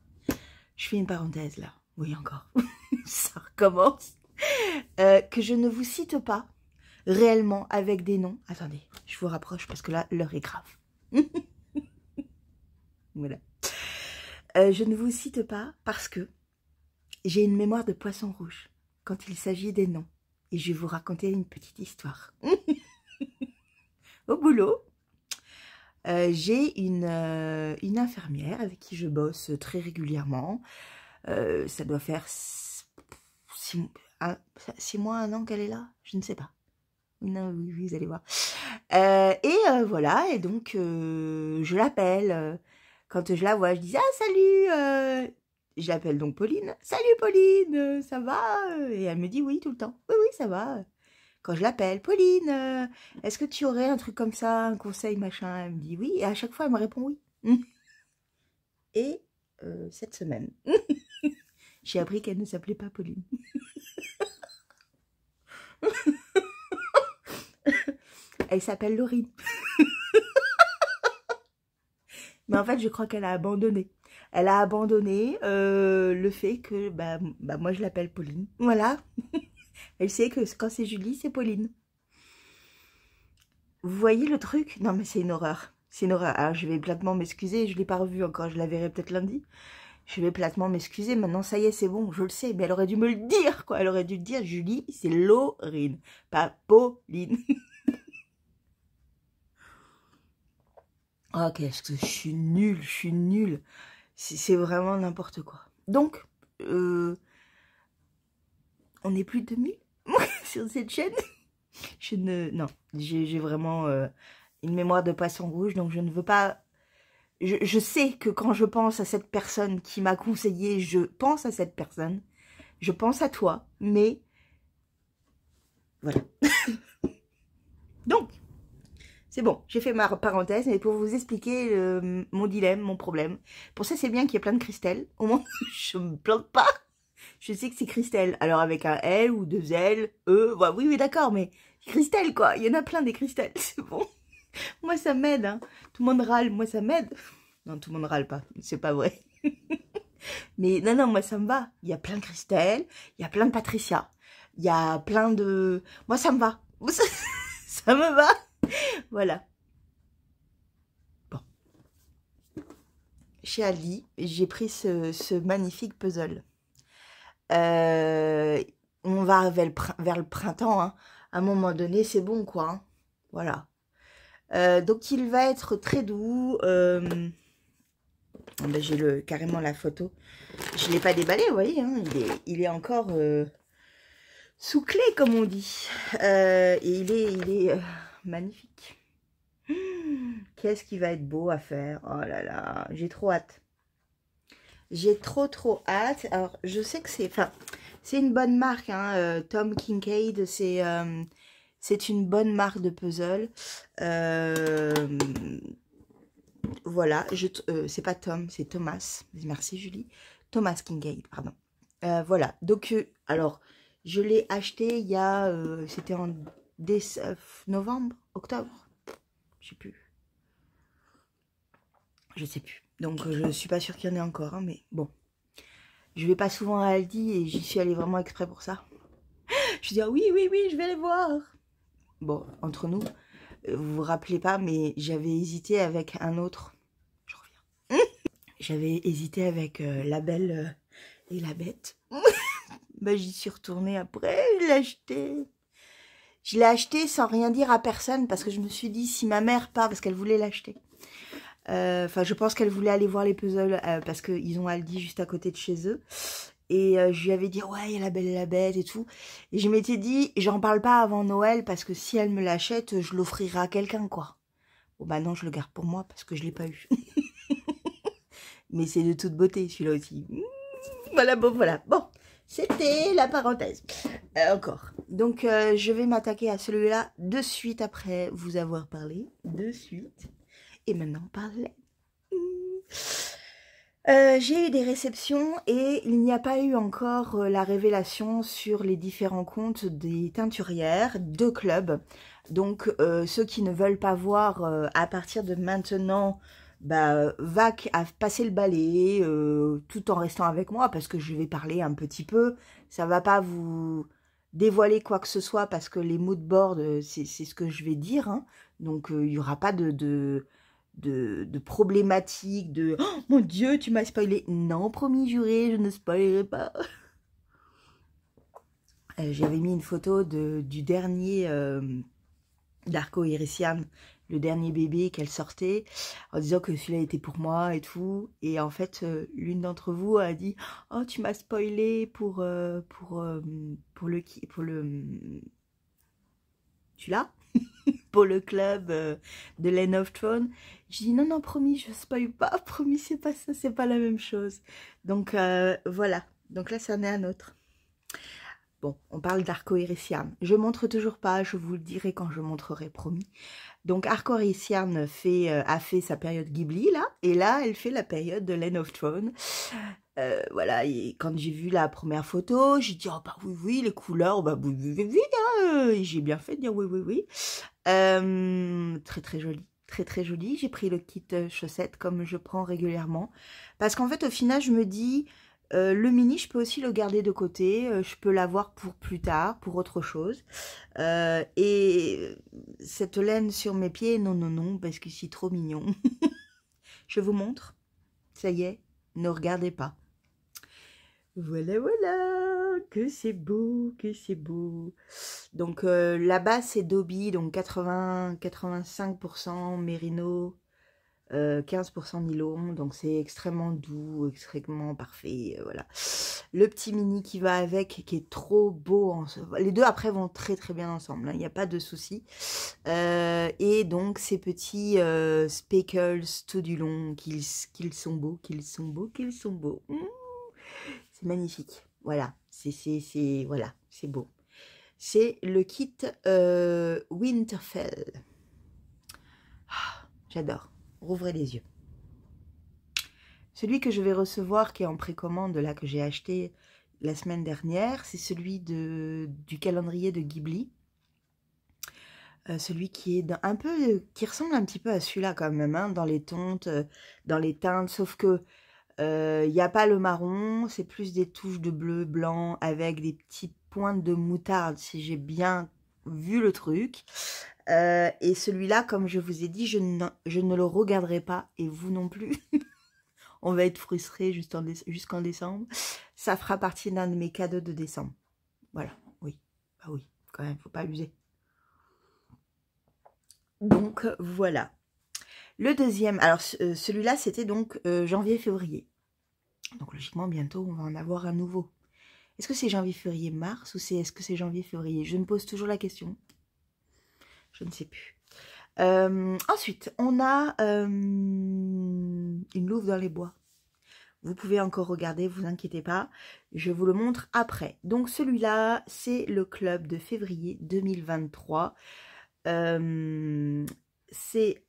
je fais une parenthèse là. Oui, encore. Ça recommence. Que je ne vous cite pas réellement avec des noms. Attendez, je vous rapproche parce que là, l'heure est grave. Voilà. Je ne vous cite pas parce que j'ai une mémoire de poisson rouge quand il s'agit des noms. Et je vais vous raconter une petite histoire. Au boulot, j'ai une infirmière avec qui je bosse très régulièrement. Ça doit faire 6 mois, 1 an qu'elle est là. Je ne sais pas. Non, oui, vous allez voir. Voilà, et donc je l'appelle. Quand je la vois, je dis « Ah, salut !» Je l'appelle donc Pauline. « Salut Pauline, ça va ?» Et elle me dit « Oui, tout le temps. Oui, oui, ça va. » Quand je l'appelle « Pauline, est-ce que tu aurais un truc comme ça, un conseil, machin ?» Elle me dit « Oui. » Et à chaque fois, elle me répond « Oui. » Et cette semaine, j'ai appris qu'elle ne s'appelait pas Pauline. Elle s'appelle Laurine. Mais en fait, je crois qu'elle a abandonné. Elle a abandonné le fait que moi, je l'appelle Pauline. Voilà. Elle sait que quand c'est Julie, c'est Pauline. Vous voyez le truc? Non, mais c'est une horreur. C'est une horreur. Alors, je vais platement m'excuser. Je ne l'ai pas revue encore. Je la verrai peut-être lundi. Je vais platement m'excuser. Maintenant, ça y est, c'est bon. Je le sais. Mais elle aurait dû me le dire, quoi. Elle aurait dû dire, Julie, c'est Laurine, pas Pauline. Oh, qu'est-ce que je suis nulle. Je suis nulle. C'est vraiment n'importe quoi. Donc, on n'est plus de 2000 sur cette chaîne. Non, j'ai vraiment une mémoire de poisson rouge, donc je ne veux pas... Je sais que quand je pense à cette personne qui m'a conseillé, je pense à cette personne, je pense à toi, mais voilà. Donc, c'est bon, j'ai fait ma parenthèse, mais pour vous expliquer mon dilemme, mon problème. Pour ça, c'est bien qu'il y ait plein de Christelle. Au moins, je me plante pas. Je sais que c'est Christelle. Alors, avec un L ou 2 L, E, bah, oui, d'accord, mais Christelle, quoi. Il y en a plein des Christelle, c'est bon. Moi, ça m'aide, hein. Tout le monde râle, moi, ça m'aide. Non, tout le monde râle pas, c'est pas vrai. Mais non, moi, ça me va. Il y a plein de Christelle, il y a plein de Patricia, il y a plein de... Moi, ça me va. Ça me va. Voilà. Bon. Chez Ali, j'ai pris ce magnifique puzzle. On va vers le printemps, hein. À un moment donné, c'est bon, quoi. Hein. Voilà. Donc, il va être très doux. J'ai carrément la photo. Je ne l'ai pas déballé, vous voyez. Hein. Il est encore sous clé, comme on dit. Et il est magnifique. Qu'est-ce qui va être beau à faire. Oh là là, j'ai trop hâte. J'ai trop hâte. Alors, je sais que c'est une bonne marque. Hein. Tom Kincaid, c'est une bonne marque de puzzle. Voilà, c'est pas Tom, c'est Thomas. Merci Julie. Thomas Kincaid, pardon. Voilà, donc, alors, je l'ai acheté il y a, c'était en novembre, octobre, je sais plus. Je sais plus. Donc, je suis pas sûre qu'il y en ait encore, hein, mais bon. Je vais pas souvent à Aldi et j'y suis allée vraiment exprès pour ça. Je dis, ah, oui, je vais aller voir. Bon, entre nous, Vous vous rappelez pas, mais j'avais hésité avec un autre. Je reviens. J'avais hésité avec La Belle et la Bête. Bah, j'y suis retournée après, je l'ai acheté. Je l'ai acheté sans rien dire à personne parce que je me suis dit, si ma mère part, parce qu'elle voulait l'acheter. Enfin, je pense qu'elle voulait aller voir les puzzles parce qu'ils ont Aldi juste à côté de chez eux. Et je lui avais dit, ouais, il y a La Belle et la Bête et tout. Et je m'étais dit, j'en parle pas avant Noël parce que si elle me l'achète, je l'offrirai à quelqu'un, quoi. Bon, bah non, je le garde pour moi parce que je l'ai pas eu. Mais c'est de toute beauté, celui-là aussi. Voilà, bon, voilà. Bon, c'était la parenthèse. Encore. Donc, je vais m'attaquer à celui-là de suite après vous avoir parlé. De suite. Et maintenant, parlez. J'ai eu des réceptions et il n'y a pas eu encore la révélation sur les différents comptes des teinturières de club. Donc, ceux qui ne veulent pas voir à partir de maintenant, bah, va à passer le balai tout en restant avec moi parce que je vais parler un petit peu. Ça va pas vous dévoiler quoi que ce soit parce que les mood boards, c'est ce que je vais dire. Hein. Donc, il n'y aura pas de problématiques, de oh, mon Dieu, tu m'as spoilé. Non, promis, juré, je ne spoilerai pas. J'avais mis une photo du dernier d'Arco Irisian, le dernier bébé qu'elle sortait, en disant que celui-là était pour moi et tout. Et en fait, l'une d'entre vous a dit oh, tu m'as spoilé pour le celui-là pour le club de Lane of Thrones. J'ai dit non, promis, je spoil pas, promis, c'est pas ça, c'est pas la même chose. Donc voilà, donc là, c'en est un autre. Bon, on parle d'Arco Irisian. Je montre toujours pas, je vous le dirai quand je montrerai, promis. Donc Arco Irisian a fait sa période Ghibli, là, et là, elle fait la période de Lane of Thrones. Voilà, et quand j'ai vu la première photo, j'ai dit, oh bah oui, les couleurs, bah oui, hein, j'ai bien fait de dire oui. Très joli, très joli. J'ai pris le kit chaussettes comme je prends régulièrement. Parce qu'en fait, au final, je me dis, le mini, je peux aussi le garder de côté. Je peux l'avoir pour plus tard, pour autre chose. Et cette laine sur mes pieds, non, parce que c'est trop mignon. Je vous montre. Ça y est, ne regardez pas. Voilà, que c'est beau, que c'est beau. Donc là-bas, c'est Dobby, donc 85% mérino, 15% nylon, donc c'est extrêmement doux, extrêmement parfait, voilà. Le petit mini qui va avec, qui est trop beau. Les deux après vont très bien ensemble, il n'y a pas de souci. Et donc ces petits speckles tout du long, qu'ils sont beaux. C'est magnifique, voilà, voilà, c'est beau. C'est le kit Winterfell. Ah, j'adore. Rouvrez les yeux. Celui que je vais recevoir, qui est en précommande, là, que j'ai acheté la semaine dernière, c'est celui du calendrier de Ghibli. Celui qui est qui ressemble un petit peu à celui-là quand même, hein, dans les teintes, sauf que il n'y a pas le marron, c'est plus des touches de bleu, blanc, avec des petites pointes de moutarde, si j'ai bien vu le truc. Et celui-là, comme je vous ai dit, je ne le regarderai pas, et vous non plus. On va être frustrés jusqu'en décembre. Ça fera partie d'un de mes cadeaux de décembre. Voilà, oui. Bah oui, quand même, faut pas abuser. Donc, voilà. Le deuxième, alors celui-là, c'était donc janvier-février. Donc, logiquement, bientôt, on va en avoir un nouveau. Est-ce que c'est janvier-février-mars ou est-ce que c'est janvier-février? Je me pose toujours la question. Je ne sais plus. Ensuite, on a une louve dans les bois. Vous pouvez encore regarder, vous inquiétez pas. Je vous le montre après. Donc, celui-là, c'est le club de février 2023. C'est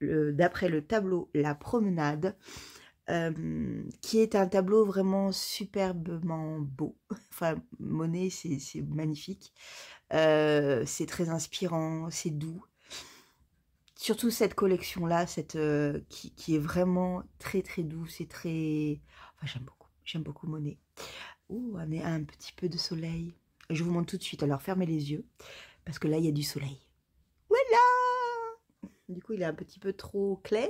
d'après le tableau La Promenade, qui est un tableau vraiment superbement beau. Enfin, Monet, c'est magnifique. C'est très inspirant, c'est doux. Surtout cette collection-là, qui est vraiment très douce et très... Enfin, j'aime beaucoup Monet. Ouh, on est un petit peu de soleil. Je vous montre tout de suite, alors fermez les yeux, parce que là, il y a du soleil. Voilà! Du coup, il est un petit peu trop clair.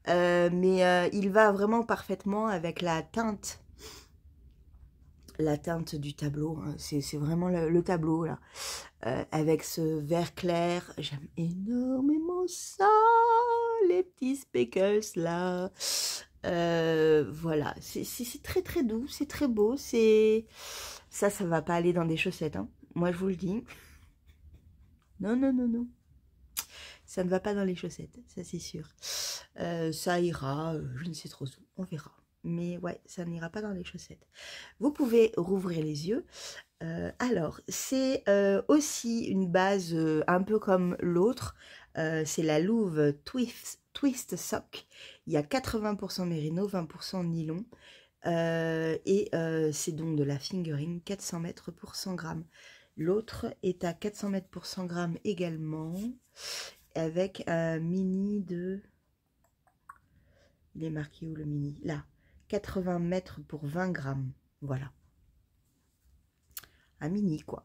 Mais il va vraiment parfaitement avec la teinte du tableau, hein. C'est vraiment le tableau là, avec ce vert clair. J'aime énormément ça, les petits speckles là. Voilà, c'est très très doux, c'est très beau. Ça va pas aller dans des chaussettes, hein. Moi je vous le dis. Non, non, non, non. Ça ne va pas dans les chaussettes, ça c'est sûr. Ça ira, je ne sais trop où, on verra. Mais ouais, ça n'ira pas dans les chaussettes. Vous pouvez rouvrir les yeux. Alors, c'est aussi une base un peu comme l'autre. C'est la Louve Twist Sock. Il y a 80% mérino, 20% nylon. C'est donc de la fingering, 400 mètres pour 100 grammes. L'autre est à 400 mètres pour 100 grammes également. Avec un mini de... Il est marqué où le mini? Là. 80 mètres pour 20 grammes. Voilà. Un mini, quoi.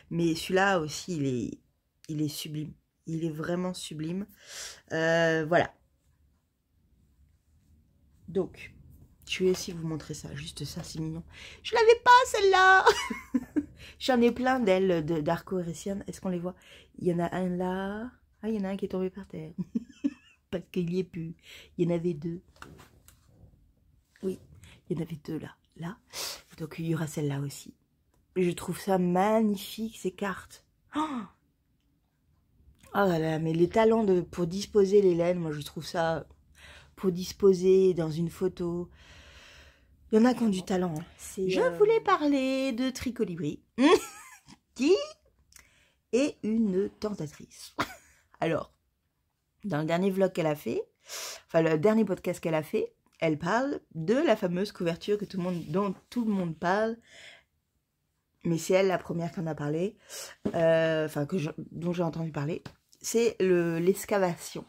Mais celui-là aussi, il est sublime. Il est vraiment sublime. Voilà. Donc, je vais essayer de vous montrer ça. Juste ça, c'est mignon. Je l'avais pas, celle-là. J'en ai plein d'ailes d'arco-irésiennes. Est-ce qu'on les voit? Il y en a un là. Ah, il y en a un qui est tombé par terre. Parce qu'il n'y est plus. Il y en avait deux. Oui, il y en avait deux là. Là. Donc, il y aura celle-là aussi. Je trouve ça magnifique, ces cartes. Oh là là, mais les talents pour disposer les laines, moi, je trouve ça... Pour disposer dans une photo... Il y en a qui ont du talent. Hein. Je voulais parler de Tricolibri. Qui est une tentatrice. Alors, dans le dernier vlog qu'elle a fait, enfin le dernier podcast qu'elle a fait, elle parle de la fameuse couverture dont tout le monde parle, mais c'est elle la première qui en a parlé, dont j'ai entendu parler. C'est l'excavation,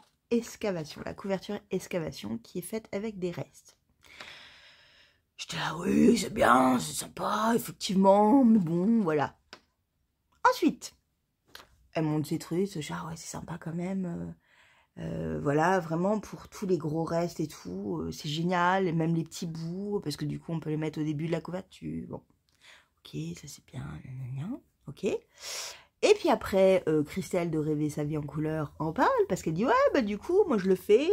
la couverture excavation qui est faite avec des restes. J'étais là, oui, c'est bien, c'est sympa, effectivement, mais bon, voilà. Ensuite, elle monte ses trucs, genre, ouais, c'est sympa quand même. Voilà, vraiment pour tous les gros restes et tout, c'est génial, et même les petits bouts, parce que du coup, on peut les mettre au début de la couverture. Bon, ok, ça c'est bien, ok. Et puis après, Christelle de Rêver sa vie en couleur en parle, parce qu'elle dit, ouais, bah du coup, moi je le fais,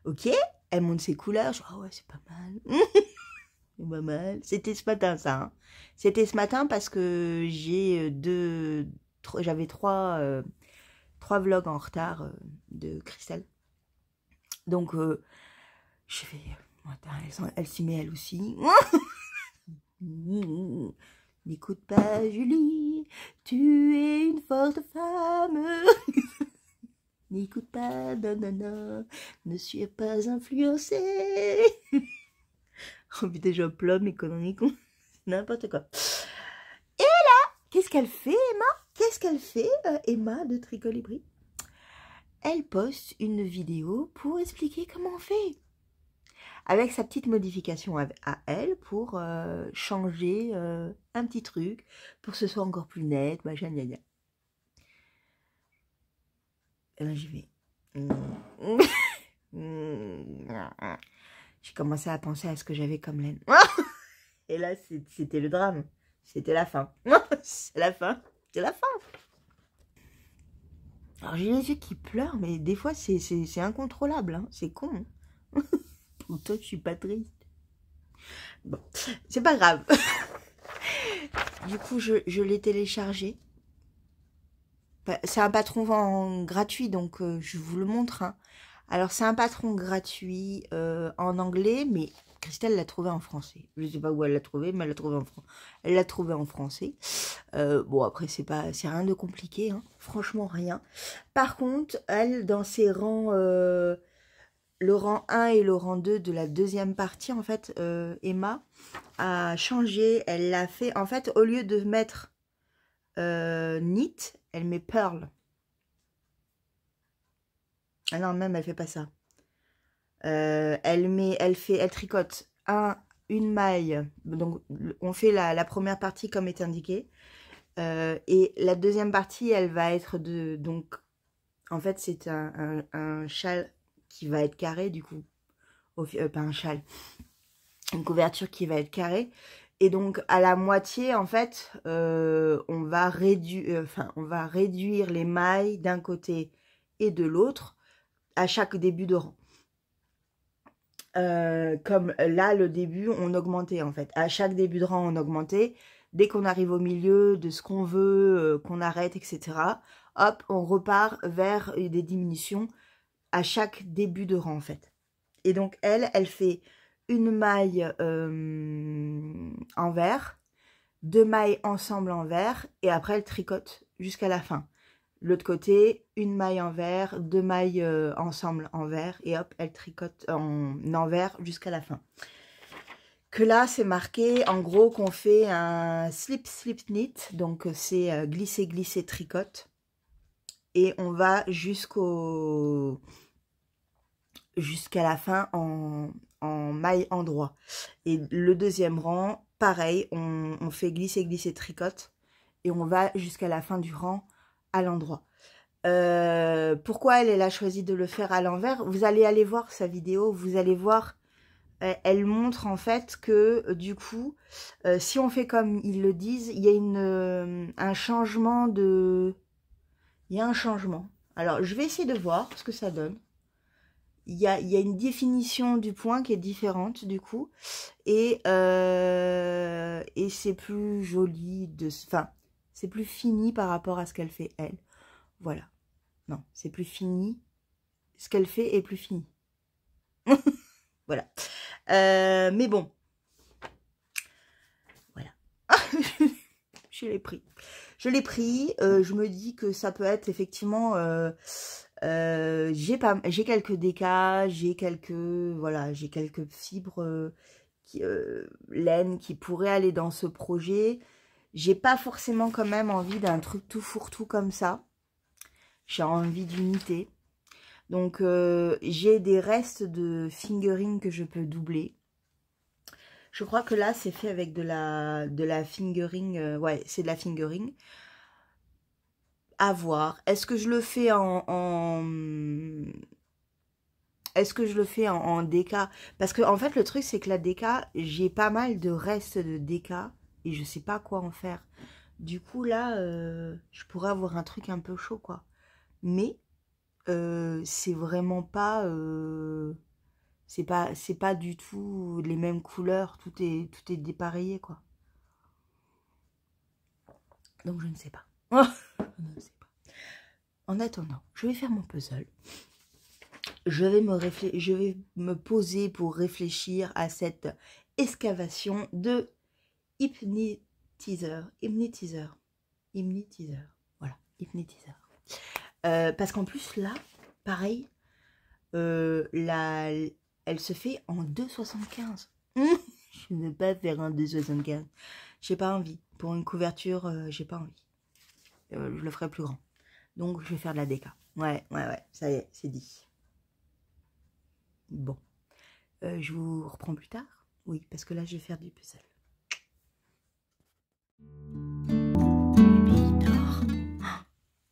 ok. Elle monte ses couleurs, je dis, ah ouais, c'est pas mal. C'est pas mal. C'était ce matin, ça. Hein. C'était ce matin parce que j'avais trois vlogs en retard de Christelle. Donc, je vais... Attends, elle s'y met elle aussi. N'écoute pas, Julie, tu es une forte femme. N'écoute pas, non, ne suis pas influencée. Oh putain, je pleure mes conneries, n'importe quoi. Et là, qu'est-ce qu'elle fait, Emma? Qu'est-ce qu'elle fait, Emma de Tricolibri? Elle poste une vidéo pour expliquer comment on fait. Avec sa petite modification à elle pour changer un petit truc, pour que ce soit encore plus net, machin, gna gna. Et là, j'y vais. J'ai commencé à penser à ce que j'avais comme laine. Et là, c'était le drame. C'était la fin. C'est la fin. C'est la fin. Alors, j'ai les yeux qui pleurent, mais des fois, c'est incontrôlable. Hein. C'est con. Hein. Pour toi, je suis pas triste. Bon, c'est pas grave. Du coup, je l'ai téléchargé. C'est un patron gratuit, donc je vous le montre. Hein. Alors, c'est un patron gratuit en anglais, mais Christelle l'a trouvé en français. Je ne sais pas où elle l'a trouvé, mais elle l'a trouvé en français. Bon, après, c'est rien de compliqué, hein. Franchement, rien. Par contre, elle, dans ses rangs, le rang 1 et le rang 2 de la deuxième partie, en fait, Emma a changé. Elle l'a fait, en fait, au lieu de mettre knit, elle met pearl. Ah non, même, elle fait pas ça. Elle tricote une maille. Donc, on fait la première partie comme est indiqué. Et la deuxième partie, elle va être donc En fait, c'est un châle qui va être carré, du coup. Pas un châle. Une couverture qui va être carrée. Et donc, à la moitié, en fait, on va réduire les mailles d'un côté et de l'autre à chaque début de rang. Comme là, le début, on augmentait, en fait. À chaque début de rang, on augmentait. Dès qu'on arrive au milieu de ce qu'on veut, qu'on arrête, etc., hop, on repart vers des diminutions à chaque début de rang, en fait. Et donc, elle fait une maille en vert, 2 mailles ensemble en vert, et après, elle tricote jusqu'à la fin. L'autre côté, une maille en vert, 2 mailles ensemble en vert, et hop, elle tricote en envers jusqu'à la fin. Que là, c'est marqué, en gros, qu'on fait un slip, slip, knit, donc c'est glisser, glisser, tricote, et on va jusqu'à la fin en maille endroit. Et le deuxième rang, pareil, on fait glisser, glisser, tricote, et on va jusqu'à la fin du rang à l'endroit. Pourquoi elle a choisi de le faire à l'envers? Vous allez aller voir sa vidéo, vous allez voir, elle montre en fait que du coup, si on fait comme ils le disent, il y a un changement de... Il y a un changement. Alors, je vais essayer de voir ce que ça donne. Il y a une définition du point qui est différente du coup. Et c'est plus joli, enfin, c'est plus fini par rapport à ce qu'elle fait elle. Voilà. Non, c'est plus fini. Ce qu'elle fait est plus fini. Voilà. Mais bon. Voilà. Je l'ai pris. Je l'ai pris. Je me dis que ça peut être effectivement... j'ai quelques décas, j'ai quelques fibres laine qui pourraient aller dans ce projet. J'ai pas forcément quand même envie d'un truc tout fourre-tout comme ça. J'ai envie d'unité. Donc, j'ai des restes de fingering que je peux doubler. Je crois que là, c'est fait avec de la fingering. Ouais, c'est de la fingering. À voir. Est-ce que je le fais Est-ce que je le fais en déca? Parce que, en fait, le truc, c'est que la déca, j'ai pas mal de restes de déca. Et je sais pas quoi en faire. Du coup, là, je pourrais avoir un truc un peu chaud, quoi. Mais... c'est vraiment pas c'est pas du tout les mêmes couleurs, tout est dépareillé quoi, donc je ne sais pas. Je ne sais pas. En attendant, je vais faire mon puzzle, je vais me poser pour réfléchir à cette excavation de hypnotiseur, voilà, hypnotiseur. Parce qu'en plus là, pareil, elle se fait en 2,75. Je ne veux pas faire un 2,75. J'ai pas envie. Pour une couverture, j'ai pas envie. Je le ferai plus grand. Donc, je vais faire de la déca. Ouais. Ça y est, c'est dit. Bon. Je vous reprends plus tard. Oui, parce que là, je vais faire du puzzle. Bébé, il dort. Oh,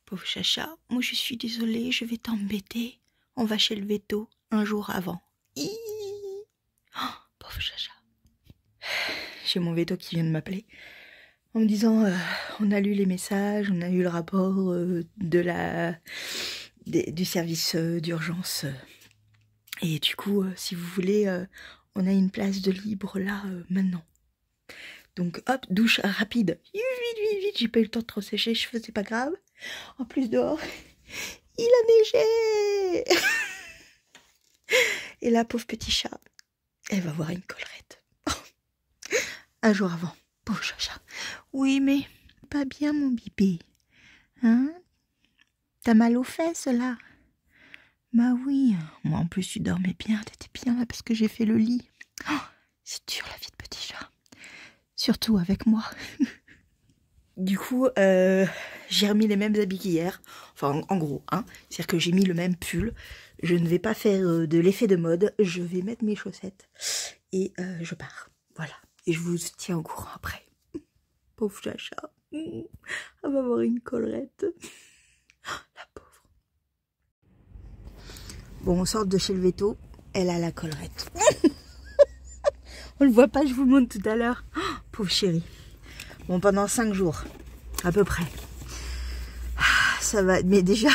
pauvre Chacha. Moi, je suis désolée. Je vais t'embêter. On va chez le veto un jour avant. Oh, pauvre Chacha. J'ai mon veto qui vient de m'appeler en me disant on a lu les messages, on a eu le rapport du service d'urgence. Et du coup, si vous voulez, on a une place de libre là maintenant. Donc hop, douche rapide. Vite, j'ai pas eu le temps de trop sécher les cheveux, c'est pas grave. En plus dehors, il a neigé. Et la pauvre petit chat, elle va avoir une collerette. Un jour avant, pauvre Chacha. Oui, mais pas bien, mon bébé. Hein? T'as mal aux fesses, là? Bah oui. Moi, en plus, tu dormais bien. T'étais bien là parce que j'ai fait le lit. Oh, c'est dur, la vie de petit chat. Surtout avec moi. Du coup, j'ai remis les mêmes habits qu'hier. Enfin, en gros, hein. C'est-à-dire que j'ai mis le même pull. Je ne vais pas faire de l'effet de mode. Je vais mettre mes chaussettes. Et je pars. Voilà. Et je vous tiens au courant après. Pauvre Chacha. Elle va avoir une collerette. La pauvre. Bon, on sort de chez le veto. Elle a la collerette. On le voit pas, je vous le montre tout à l'heure. Oh, pauvre chérie. Bon, pendant 5 jours, à peu près. Ah, ça va, mais déjà,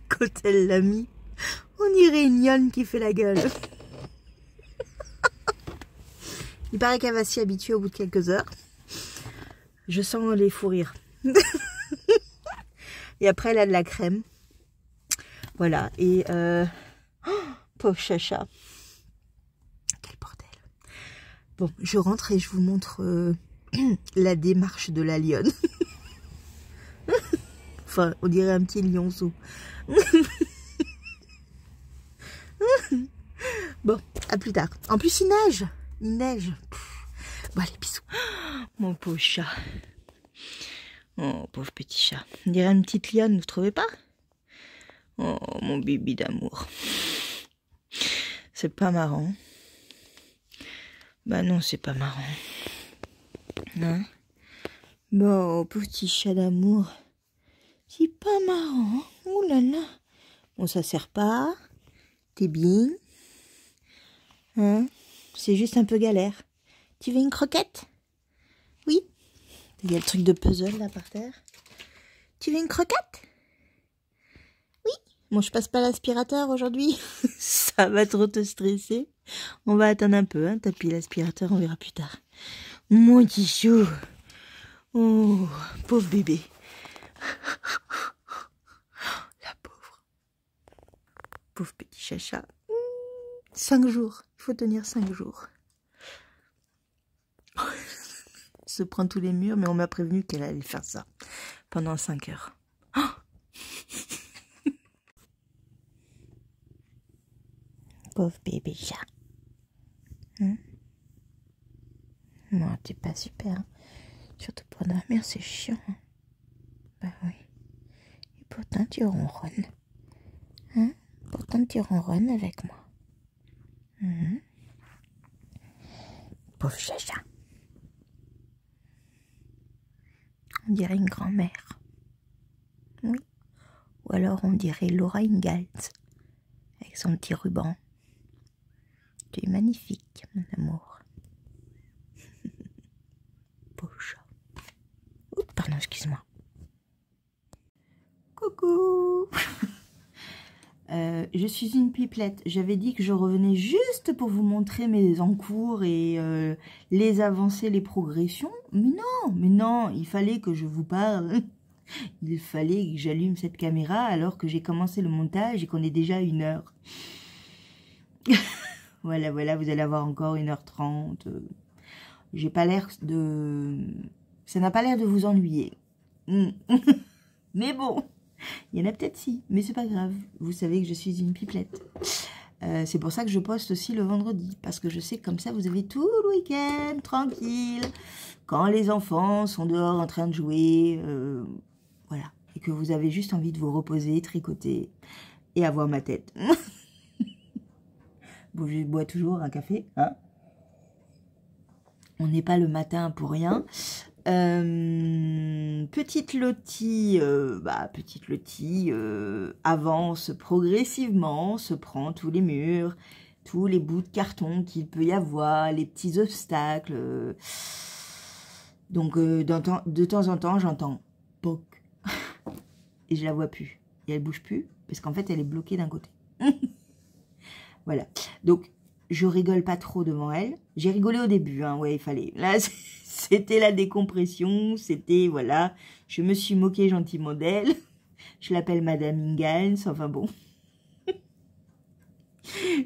quand elle l'a mis, on dirait une lionne qui fait la gueule. Il paraît qu'elle va s'y habituer au bout de quelques heures. Je sens les fous rires. Et après, elle a de la crème. Voilà, et... Oh, pauvre chacha. Quel bordel. Bon, je rentre et je vous montre la démarche de la lionne. Enfin, on dirait un petit lionceau. Bon, à plus tard. En plus, il neige. Il neige. Bon, allez, bisous. Mon pauvre chat. Oh, pauvre petit chat. On dirait une petite lionne, vous trouvez pas? Oh, mon bébé d'amour. C'est pas marrant. Bah non, c'est pas marrant. Hein? Bon, petit chat d'amour. C'est pas marrant. Oh là là. Bon, ça sert pas. T'es bien. Hein? C'est juste un peu galère. Tu veux une croquette? Oui. Il y a le truc de puzzle là par terre. Tu veux une croquette? Oui. Bon, je passe pas l'aspirateur aujourd'hui. Ça va trop te stresser. On va attendre un peu, hein. Tapis l'aspirateur, on verra plus tard. Mon petit chou. Oh, pauvre bébé. La pauvre. Pauvre petit chacha. 5 jours. Il faut tenir 5 jours. Se prend tous les murs, mais on m'a prévenu qu'elle allait faire ça pendant 5 heures. Oh, pauvre bébé chat. Hein? Non, t'es pas super. Hein? Surtout pour dormir, c'est chiant. Hein? Bah oui. Et pourtant, tu ronronnes. Hein? Pourtant, tu ronronnes avec moi. Mmh. Pauvre chacha. On dirait une grand-mère. Oui. Ou alors on dirait Laura Ingalls avec son petit ruban. Tu es magnifique, mon amour. Pauvre chat. Oups, pardon, excuse-moi. Coucou. Je suis une pipelette. J'avais dit que je revenais juste pour vous montrer mes encours et les avancées, les progressions. Mais non, il fallait que je vous parle. Il fallait que j'allume cette caméra alors que j'ai commencé le montage et qu'on est déjà à 1 heure. Voilà, vous allez avoir encore 1h30. J'ai pas l'air de... Ça n'a pas l'air de vous ennuyer. Mais bon... Il y en a peut-être si, mais c'est pas grave. Vous savez que je suis une pipelette. C'est pour ça que je poste aussi le vendredi. Parce que je sais que comme ça, vous avez tout le week-end, tranquille. Quand les enfants sont dehors en train de jouer. Voilà. Et que vous avez juste envie de vous reposer, tricoter et avoir ma tête. Bon, je bois toujours un café. Hein, on n'est pas le matin pour rien. Petite Lottie, avance progressivement, se prend tous les murs, tous les bouts de carton qu'il peut y avoir, les petits obstacles. Donc, de temps en temps, j'entends « poc » et je la vois plus. Et elle bouge plus, parce qu'en fait, elle est bloquée d'un côté. Voilà. Donc, je rigole pas trop devant elle. J'ai rigolé au début, hein, ouais, il fallait. Là, c'était la décompression, c'était, voilà, je me suis moquée gentiment d'elle. Je l'appelle Madame Ingalls, enfin bon.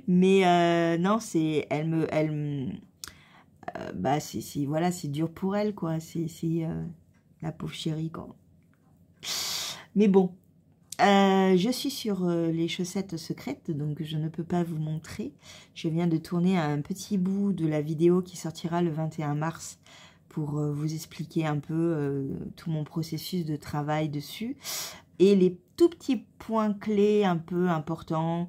Mais non, c'est, bah, voilà, c'est dur pour elle, quoi. C'est la pauvre chérie, quoi. Mais bon, je suis sur les chaussettes secrètes, donc je ne peux pas vous montrer. Je viens de tourner un petit bout de la vidéo qui sortira le 21 mars pour vous expliquer un peu tout mon processus de travail dessus. Et les tout petits points clés un peu importants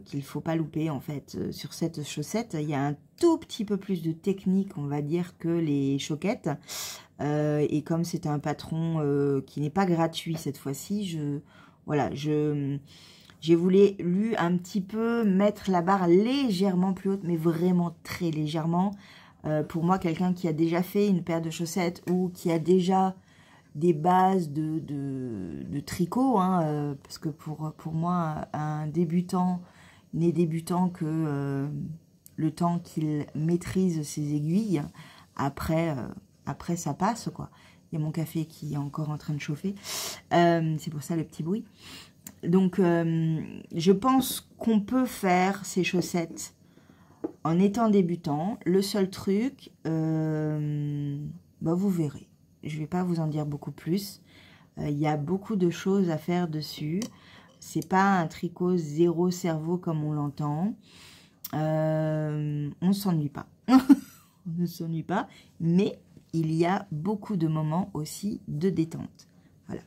qu'il ne faut pas louper en fait sur cette chaussette. Il y a un tout petit peu plus de technique, on va dire, que les choquettes. Et comme c'est un patron qui n'est pas gratuit cette fois-ci, J'ai voulu un petit peu mettre la barre légèrement plus haute, mais vraiment très légèrement. Pour moi, quelqu'un qui a déjà fait une paire de chaussettes ou qui a déjà des bases de tricot, hein, parce que pour moi, un débutant n'est débutant que le temps qu'il maîtrise ses aiguilles. Après, ça passe, quoi. Il y a mon café qui est encore en train de chauffer. C'est pour ça le petit bruit. Donc, je pense qu'on peut faire ces chaussettes en étant débutant. Le seul truc, vous verrez. Je ne vais pas vous en dire beaucoup plus. Il y a beaucoup de choses à faire dessus. C'est pas un tricot zéro cerveau comme on l'entend. On ne s'ennuie pas. On ne s'ennuie pas. Mais il y a beaucoup de moments aussi de détente. Voilà.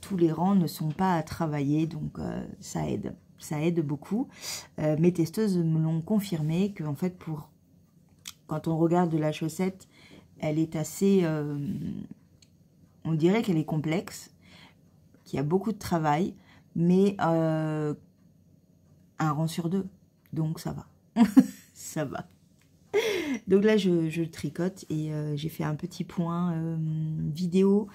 Tous les rangs ne sont pas à travailler, donc ça aide. Ça aide beaucoup. Mes testeuses me l'ont confirmé qu'en fait, quand on regarde la chaussette, elle est assez... on dirait qu'elle est complexe, qu'il y a beaucoup de travail, mais un rang sur deux. Donc ça va. Ça va. Donc là, je tricote et j'ai fait un petit point vidéo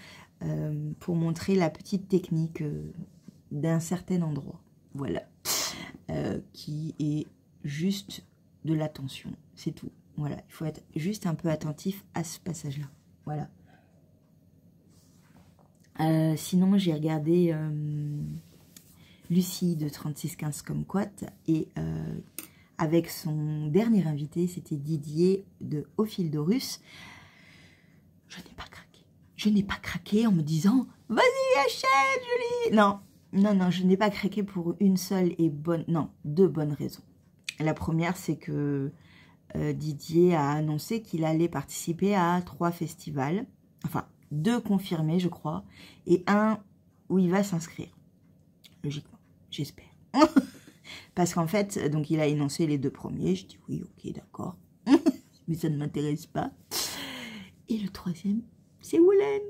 pour montrer la petite technique d'un certain endroit. Voilà. Qui est juste de l'attention. C'est tout. Voilà. Il faut être juste un peu attentif à ce passage-là. Voilà. Sinon, j'ai regardé Lucie de 3615 comme Quat et avec son dernier invité, c'était Didier de Au fil de Russe. Je n'ai pas craqué. Je n'ai pas craqué en me disant « Vas-y, achète, Julie !» Non, non, non, je n'ai pas craqué pour une seule et bonne... Non, deux bonnes raisons. La première, c'est que Didier a annoncé qu'il allait participer à 3 festivals. Enfin, 2 confirmés, je crois, et un où il va s'inscrire. Logiquement, j'espère. Parce qu'en fait, donc il a énoncé les 2 premiers. Je dis oui, ok, d'accord. Mais ça ne m'intéresse pas. Et le 3e, c'est Woolen.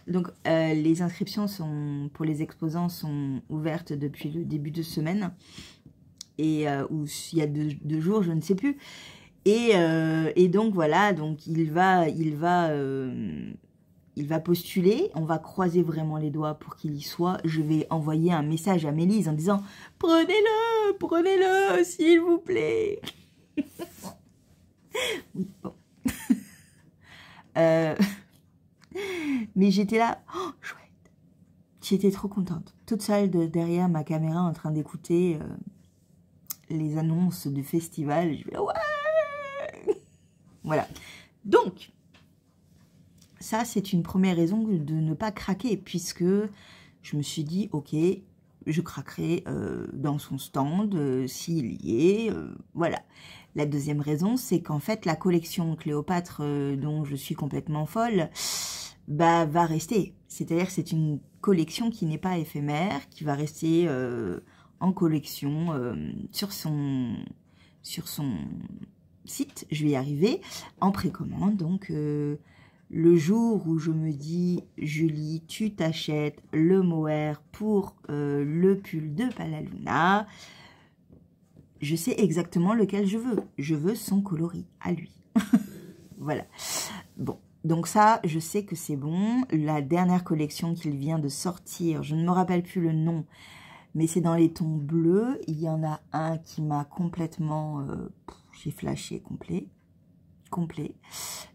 Donc, les inscriptions pour les exposants sont ouvertes depuis le début de semaine. Et ou il y a 2 jours, je ne sais plus. Et donc, voilà, donc il va postuler, on va croiser vraiment les doigts pour qu'il y soit. Je vais envoyer un message à Mélise en disant « Prenez-le, s'il vous plaît !» Oui, bon. Mais j'étais là, oh, chouette. J'étais trop contente. Toute seule derrière ma caméra en train d'écouter les annonces du festival. Je vais, ouais. Voilà. Donc, ça, c'est une première raison de ne pas craquer, puisque je me suis dit, ok, je craquerai dans son stand, s'il y est, voilà. La deuxième raison, c'est qu'en fait, la collection Cléopâtre, dont je suis complètement folle, va rester. C'est-à-dire que c'est une collection qui n'est pas éphémère, qui va rester en collection sur son site, je vais y arriver, en précommande, donc... le jour où je me dis, Julie, tu t'achètes le mohair pour le pull de Palaluna, je sais exactement lequel je veux. Je veux son coloris à lui. Voilà. Bon, donc ça, je sais que c'est bon. La dernière collection qu'il vient de sortir, je ne me rappelle plus le nom, mais c'est dans les tons bleus. Il y en a un qui m'a complètement... j'ai flashé complet.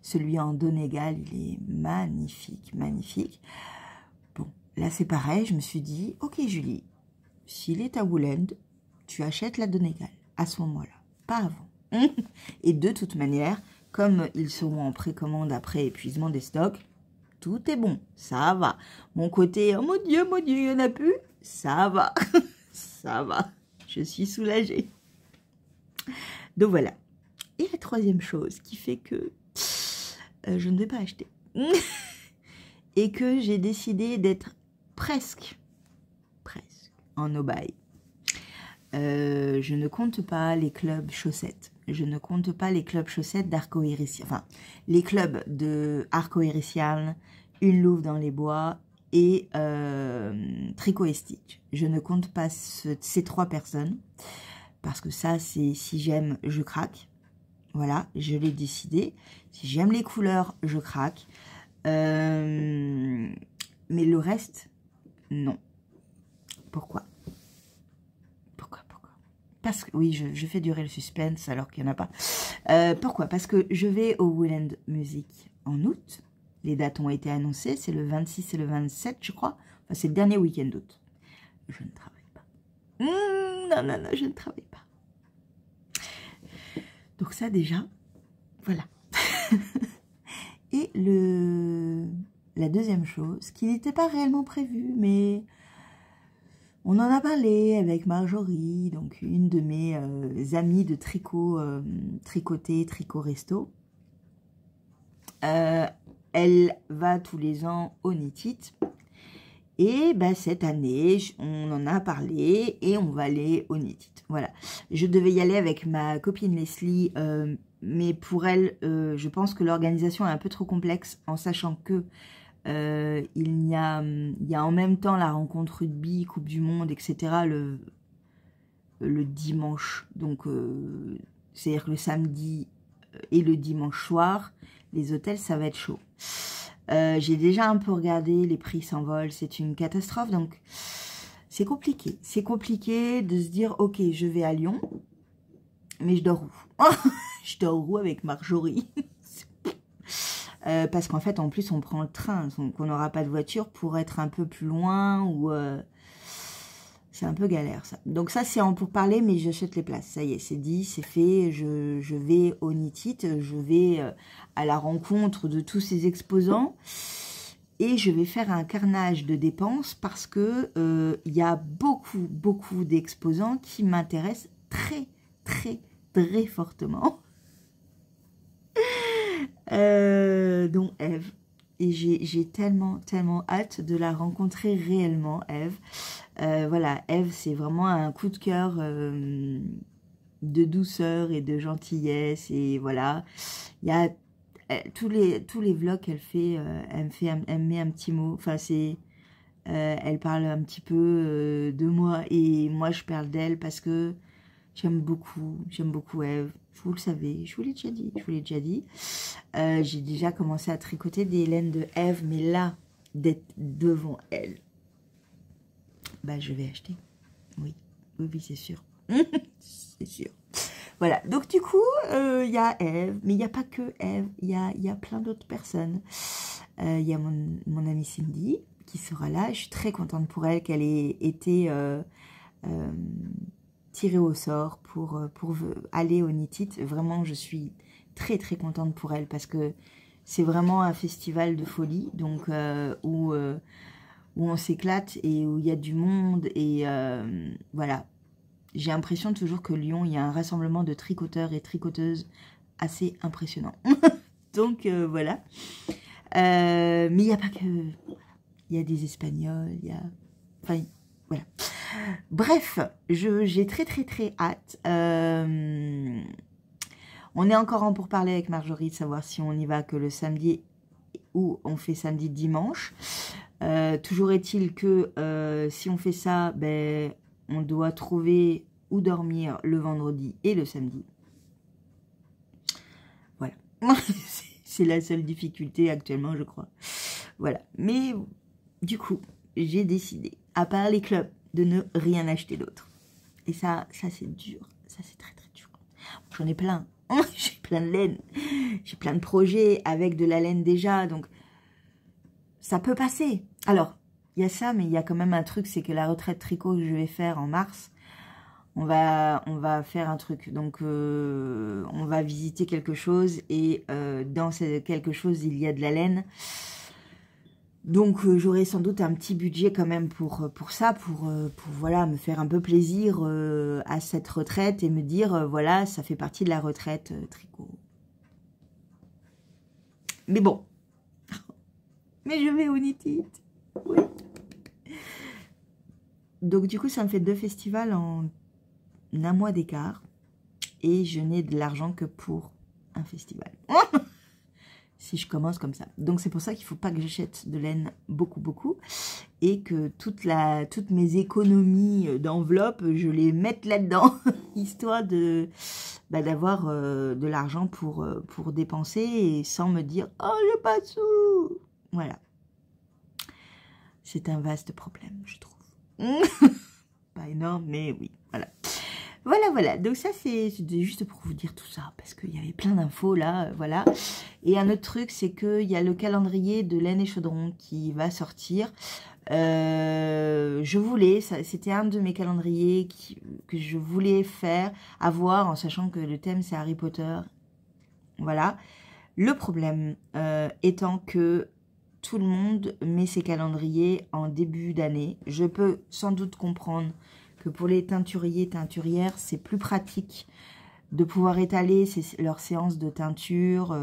Celui en Donegal, il est magnifique, magnifique. Bon, là c'est pareil, je me suis dit, ok Julie, s'il est à Woolen, tu achètes la Donegal à ce moment-là, pas avant. Et de toute manière, comme ils seront en précommande après épuisement des stocks, tout est bon, ça va. Mon côté, oh mon Dieu, il n'y en a plus, ça va, ça va, je suis soulagée. Donc voilà. Et la troisième chose qui fait que je ne vais pas acheter et que j'ai décidé d'être presque en no-buy. Je ne compte pas les clubs chaussettes. Je ne compte pas les clubs chaussettes d'Arco-Iris. Enfin, les clubs de Arco-Iris, Une Louve dans les Bois et Tricot et Stitch. Je ne compte pas ces 3 personnes parce que ça, c'est si j'aime, je craque. Voilà, je l'ai décidé. Si j'aime les couleurs, je craque. Mais le reste, non. Pourquoi? Pourquoi? Parce que, oui, je fais durer le suspense alors qu'il n'y en a pas. Pourquoi? Parce que je vais au Woodland Music en août. Les dates ont été annoncées, c'est le 26 et le 27, je crois. Enfin, c'est le dernier week-end d'août. Je ne travaille pas. Non, je ne travaille pas. Donc ça, déjà, voilà. Et la deuxième chose, qui n'était pas réellement prévue, mais on en a parlé avec Marjorie, donc une de mes amies de tricot, tricoté, tricot resto. Elle va tous les ans au Knit It. Et ben, cette année, on en a parlé et on va aller au Knit It. Voilà. Je devais y aller avec ma copine Leslie, mais pour elle, je pense que l'organisation est un peu trop complexe en sachant que il y a en même temps la rencontre rugby, Coupe du Monde, etc. le dimanche. Donc, c'est-à-dire que le samedi et le dimanche soir, les hôtels, ça va être chaud. J'ai déjà un peu regardé, les prix s'envolent, c'est une catastrophe, donc c'est compliqué. C'est compliqué de se dire, ok, je vais à Lyon, mais je dors où? Je dors où avec Marjorie? Parce qu'en fait, en plus, on prend le train, donc on n'aura pas de voiture pour être un peu plus loin, ou c'est un peu galère, ça. Donc ça, c'est en pourparler, mais j'achète les places. Ça y est, c'est dit, c'est fait, je vais au Knit It, je vais à la rencontre de tous ces exposants, et je vais faire un carnage de dépenses, parce que il y a beaucoup d'exposants qui m'intéressent très fortement. Dont Eve. Et j'ai tellement hâte de la rencontrer réellement, Eve. Voilà, Eve, c'est vraiment un coup de cœur de douceur et de gentillesse. Et voilà, il y a tous les vlogs qu'elle fait, elle met un petit mot. Enfin, c'est... elle parle un petit peu de moi et moi je parle d'elle parce que j'aime beaucoup Eve. Vous le savez, je vous l'ai déjà dit. J'ai déjà commencé à tricoter des laines de Eve, mais là, d'être devant elle, bah je vais acheter. Oui, c'est sûr. C'est sûr. Voilà, donc du coup, il y a Eve, mais il n'y a pas que Eve, il y a plein d'autres personnes. Il y a mon amie Cindy qui sera là. Je suis très contente pour elle qu'elle ait été tirée au sort pour aller au Knit It. Vraiment, je suis très contente pour elle parce que c'est vraiment un festival de folie, donc où on s'éclate et où il y a du monde et voilà. J'ai l'impression toujours que Lyon, il y a un rassemblement de tricoteurs et tricoteuses assez impressionnant. Donc voilà. Mais il n'y a pas que... Il y a des Espagnols, il y a... Enfin, voilà. Bref, j'ai très hâte. On est encore en pourparlers avec Marjorie de savoir si on y va que le samedi ou on fait samedi-dimanche. Toujours est-il que si on fait ça, ben, on doit trouver où dormir le vendredi et le samedi. Voilà. C'est la seule difficulté actuellement, je crois. Voilà. Mais du coup, j'ai décidé, à part les clubs, de ne rien acheter d'autre. Et ça c'est dur. Ça, c'est très dur. J'en ai plein. J'ai plein de laine. J'ai plein de projets avec de la laine déjà. Donc, ça peut passer. Alors, il y a ça, mais il y a quand même un truc, c'est que la retraite tricot que je vais faire en mars, on va faire un truc. Donc, on va visiter quelque chose et dans quelque chose, il y a de la laine. Donc, j'aurai sans doute un petit budget quand même pour ça, pour voilà, me faire un peu plaisir à cette retraite et me dire, voilà, ça fait partie de la retraite tricot. Mais bon. Mais je vais au Knit It. Oui. Donc, du coup, ça me fait 2 festivals en un mois d'écart. Et je n'ai de l'argent que pour un festival. si je commence comme ça. Donc c'est pour ça qu'il ne faut pas que j'achète de laine beaucoup et que toutes mes économies d'enveloppe, je les mette là-dedans, histoire de d'avoir de l'argent pour dépenser et sans me dire « Oh, j'ai pas de sous !» Voilà. C'est un vaste problème, je trouve. Pas énorme, mais oui, voilà. Voilà. Donc ça, c'était juste pour vous dire tout ça, parce qu'il y avait plein d'infos là, voilà. Et un autre truc, c'est qu'il y a le calendrier de Laine et Chaudron qui va sortir. Je voulais, c'était un de mes calendriers que je voulais avoir, en sachant que le thème c'est Harry Potter. Voilà. Le problème étant que tout le monde met ses calendriers en début d'année. Je peux sans doute comprendre que pour les teinturiers, teinturières, c'est plus pratique de pouvoir étaler leurs séances de teinture.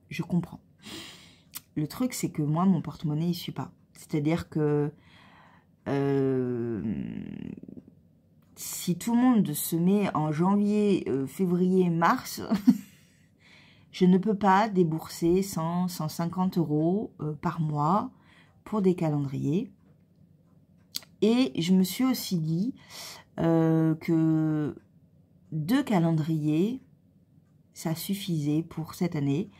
Je comprends. Le truc, c'est que moi, mon porte-monnaie, il ne suit pas. C'est-à-dire que si tout le monde se met en janvier, février, mars, je ne peux pas débourser 100, 150 € par mois pour des calendriers. Et je me suis aussi dit que 2 calendriers, ça suffisait pour cette année.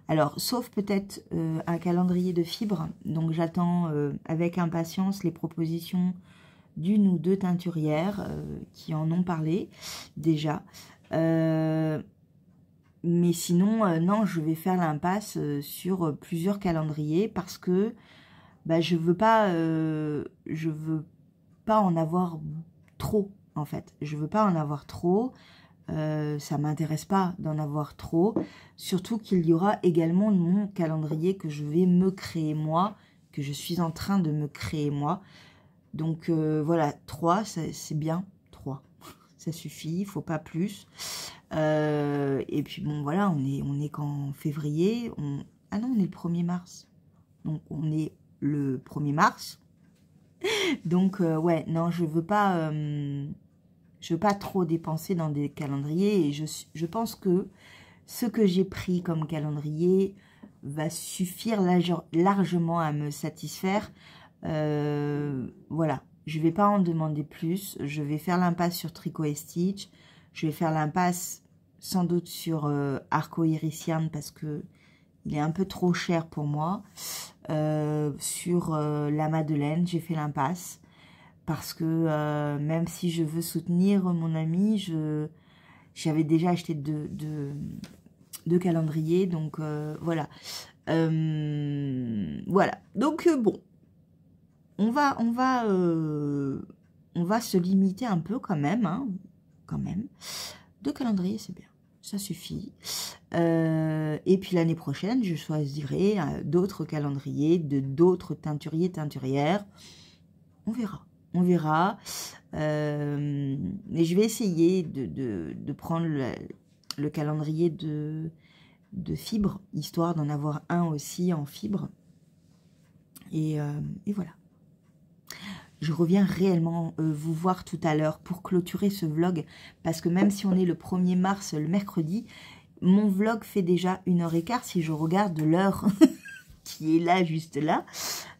Alors, sauf peut-être un calendrier de fibres. Donc, j'attends avec impatience les propositions d'une ou deux teinturières qui en ont parlé déjà. Mais sinon, non, je vais faire l'impasse sur plusieurs calendriers parce que je veux pas en avoir trop, en fait. Je veux pas en avoir trop. Ça m'intéresse pas d'en avoir trop. Surtout qu'il y aura également mon calendrier que je vais me créer moi, que je suis en train de me créer moi. Donc voilà, 3, c'est bien. 3, ça suffit, il faut pas plus. Et puis bon, voilà, on est qu'en février. Ah non, on est le 1er mars. Donc on est le 1er mars. Donc ouais, non, je veux pas trop dépenser dans des calendriers. Et je pense que ce que j'ai pris comme calendrier va suffire largement à me satisfaire. Voilà, je vais pas en demander plus. Je vais faire l'impasse sur Tricot et Stitch. Je vais faire l'impasse sans doute sur Arco Iris parce que il est un peu trop cher pour moi. Sur la Madeleine, j'ai fait l'impasse. Parce que même si je veux soutenir mon ami, j'avais déjà acheté deux calendriers. Donc voilà. Voilà. Donc bon. On va se limiter un peu quand même. Hein, quand même. 2 calendriers, c'est bien. Ça suffit. Et puis l'année prochaine, je choisirai d'autres calendriers, d'autres teinturiers, teinturières. On verra. On verra. Mais je vais essayer de prendre le calendrier de fibres, histoire d'en avoir un aussi en fibre. Et voilà. Je reviens réellement vous voir tout à l'heure pour clôturer ce vlog. Parce que même si on est le 1er mars, le mercredi, mon vlog fait déjà 1h15 si je regarde l'heure qui est là, juste là.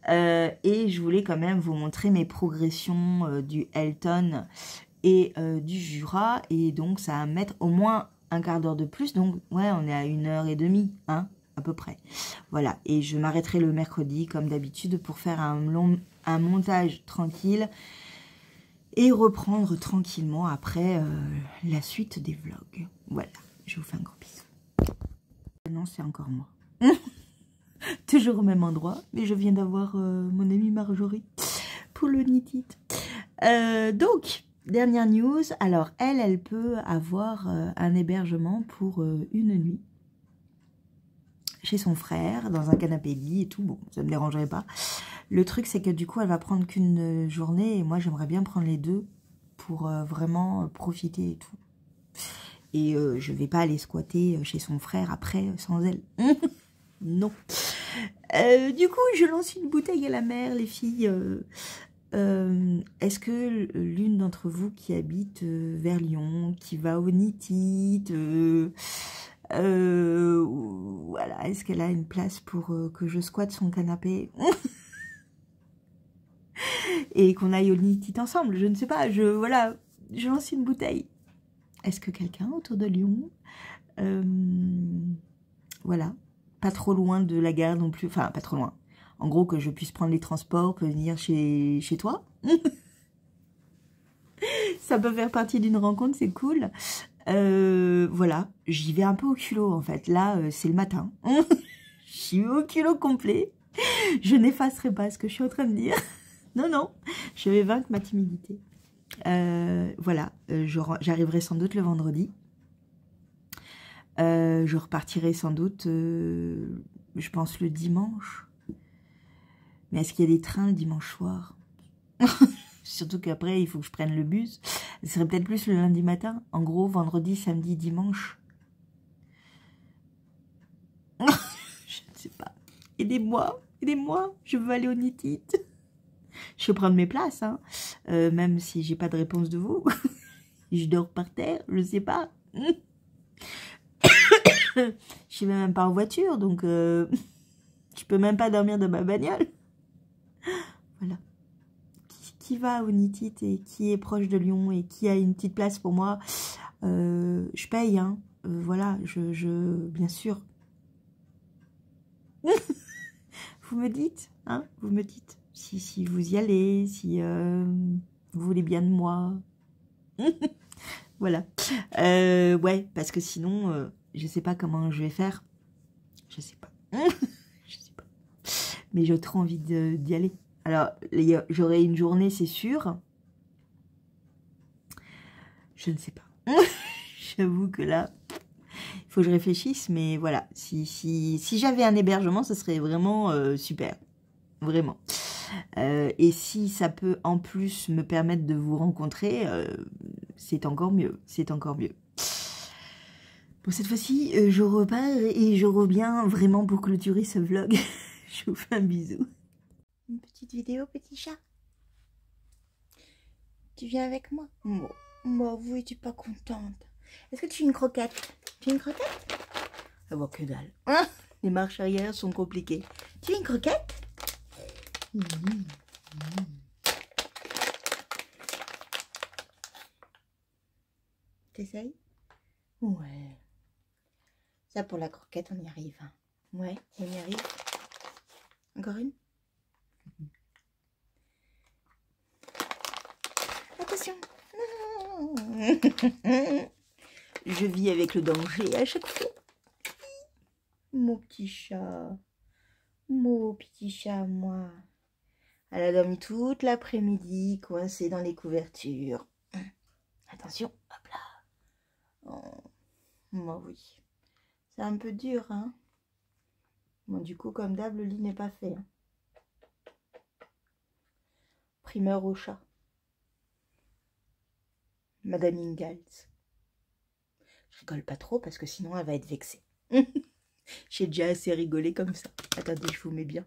Et je voulais quand même vous montrer mes progressions du Elton et du Jura. Et donc, ça va mettre au moins un quart d'heure de plus. Donc, ouais, on est à 1h30, hein, à peu près. Voilà. Et je m'arrêterai le mercredi, comme d'habitude, pour faire un montage tranquille et reprendre tranquillement après la suite des vlogs. Voilà. Je vous fais un gros bisou. Non, c'est encore moi. Toujours au même endroit, mais je viens d'avoir mon amie Marjorie pour le Knit It. Donc, dernière news. Alors, elle peut avoir un hébergement pour une nuit chez son frère, dans un canapé lit et tout. Bon, ça ne me dérangerait pas. Le truc, c'est que du coup, elle va prendre qu'une journée et moi, j'aimerais bien prendre les 2 pour vraiment profiter et tout. Et je vais pas aller squatter chez son frère après sans elle. Non. Du coup, je lance une bouteille à la mer, les filles. Est-ce que l'une d'entre vous qui habite vers Lyon, qui va au Knit It, Voilà, est-ce qu'elle a une place pour que je squatte son canapé et qu'on aille au Nitite ensemble? Je ne sais pas, voilà, je lance une bouteille. Est-ce que quelqu'un autour de Lyon, voilà, pas trop loin de la gare non plus, enfin pas trop loin. En gros, que je puisse prendre les transports, venir chez toi. Ça peut faire partie d'une rencontre, c'est cool. Voilà, j'y vais un peu au culot en fait. Là, c'est le matin. J'y vais au culot complet. Je n'effacerai pas ce que je suis en train de dire. Non, non, je vais vaincre ma timidité. Voilà, j'arriverai sans doute le vendredi. Je repartirai sans doute, je pense, le dimanche. Mais est-ce qu'il y a des trains le dimanche soir? Surtout qu'après, il faut que je prenne le bus. Ce serait peut-être plus le lundi matin. En gros, vendredi, samedi, dimanche. Je ne sais pas. Aidez-moi, aidez-moi. Je veux aller au Nitite. Je vais prendre mes places, hein. Même si j'ai pas de réponse de vous. Je dors par terre, je sais pas. Je vais même pas en voiture, donc je peux même pas dormir dans ma bagnole. Voilà. Qui va au Nitite et qui est proche de Lyon et qui a une petite place pour moi, je paye, hein. Voilà, bien sûr. Vous me dites, hein, vous me dites si vous y allez, si vous voulez bien de moi. Voilà. Ouais, parce que sinon, je sais pas comment je vais faire. Je sais pas. Je sais pas. Mais j'ai trop envie d'y aller. Alors, j'aurai une journée, c'est sûr. Je ne sais pas. J'avoue que là, il faut que je réfléchisse. Mais voilà, si j'avais un hébergement, ce serait vraiment super. Vraiment. Et si ça peut en plus me permettre de vous rencontrer, c'est encore mieux. C'est encore mieux. Bon, cette fois-ci, je repars et je reviens vraiment pour clôturer ce vlog. Je vous fais un bisou. Une petite vidéo, petit chat. Tu viens avec moi? Moi, vous, es-tu pas contente? Est-ce que tu as une croquette? Tu as une croquette? Ah bon, que dalle. Hein? Les marches arrière sont compliquées. Tu as une croquette? T'essayes? Ouais. Ça, pour la croquette, on y arrive. Hein. Ouais, on y arrive. Encore une? Attention. Je vis avec le danger à chaque fois. Mon petit chat. Mon petit chat, moi. Elle a dormi toute l'après-midi, coincée dans les couvertures. Attention, hop là. Oh, moi oui. C'est un peu dur, hein. Bon, du coup, comme d'hab, le lit n'est pas fait. Hein. Primeur au chat. Madame Ingalls. Je rigole pas trop parce que sinon elle va être vexée. J'ai déjà assez rigolé comme ça. Attendez, je vous mets bien.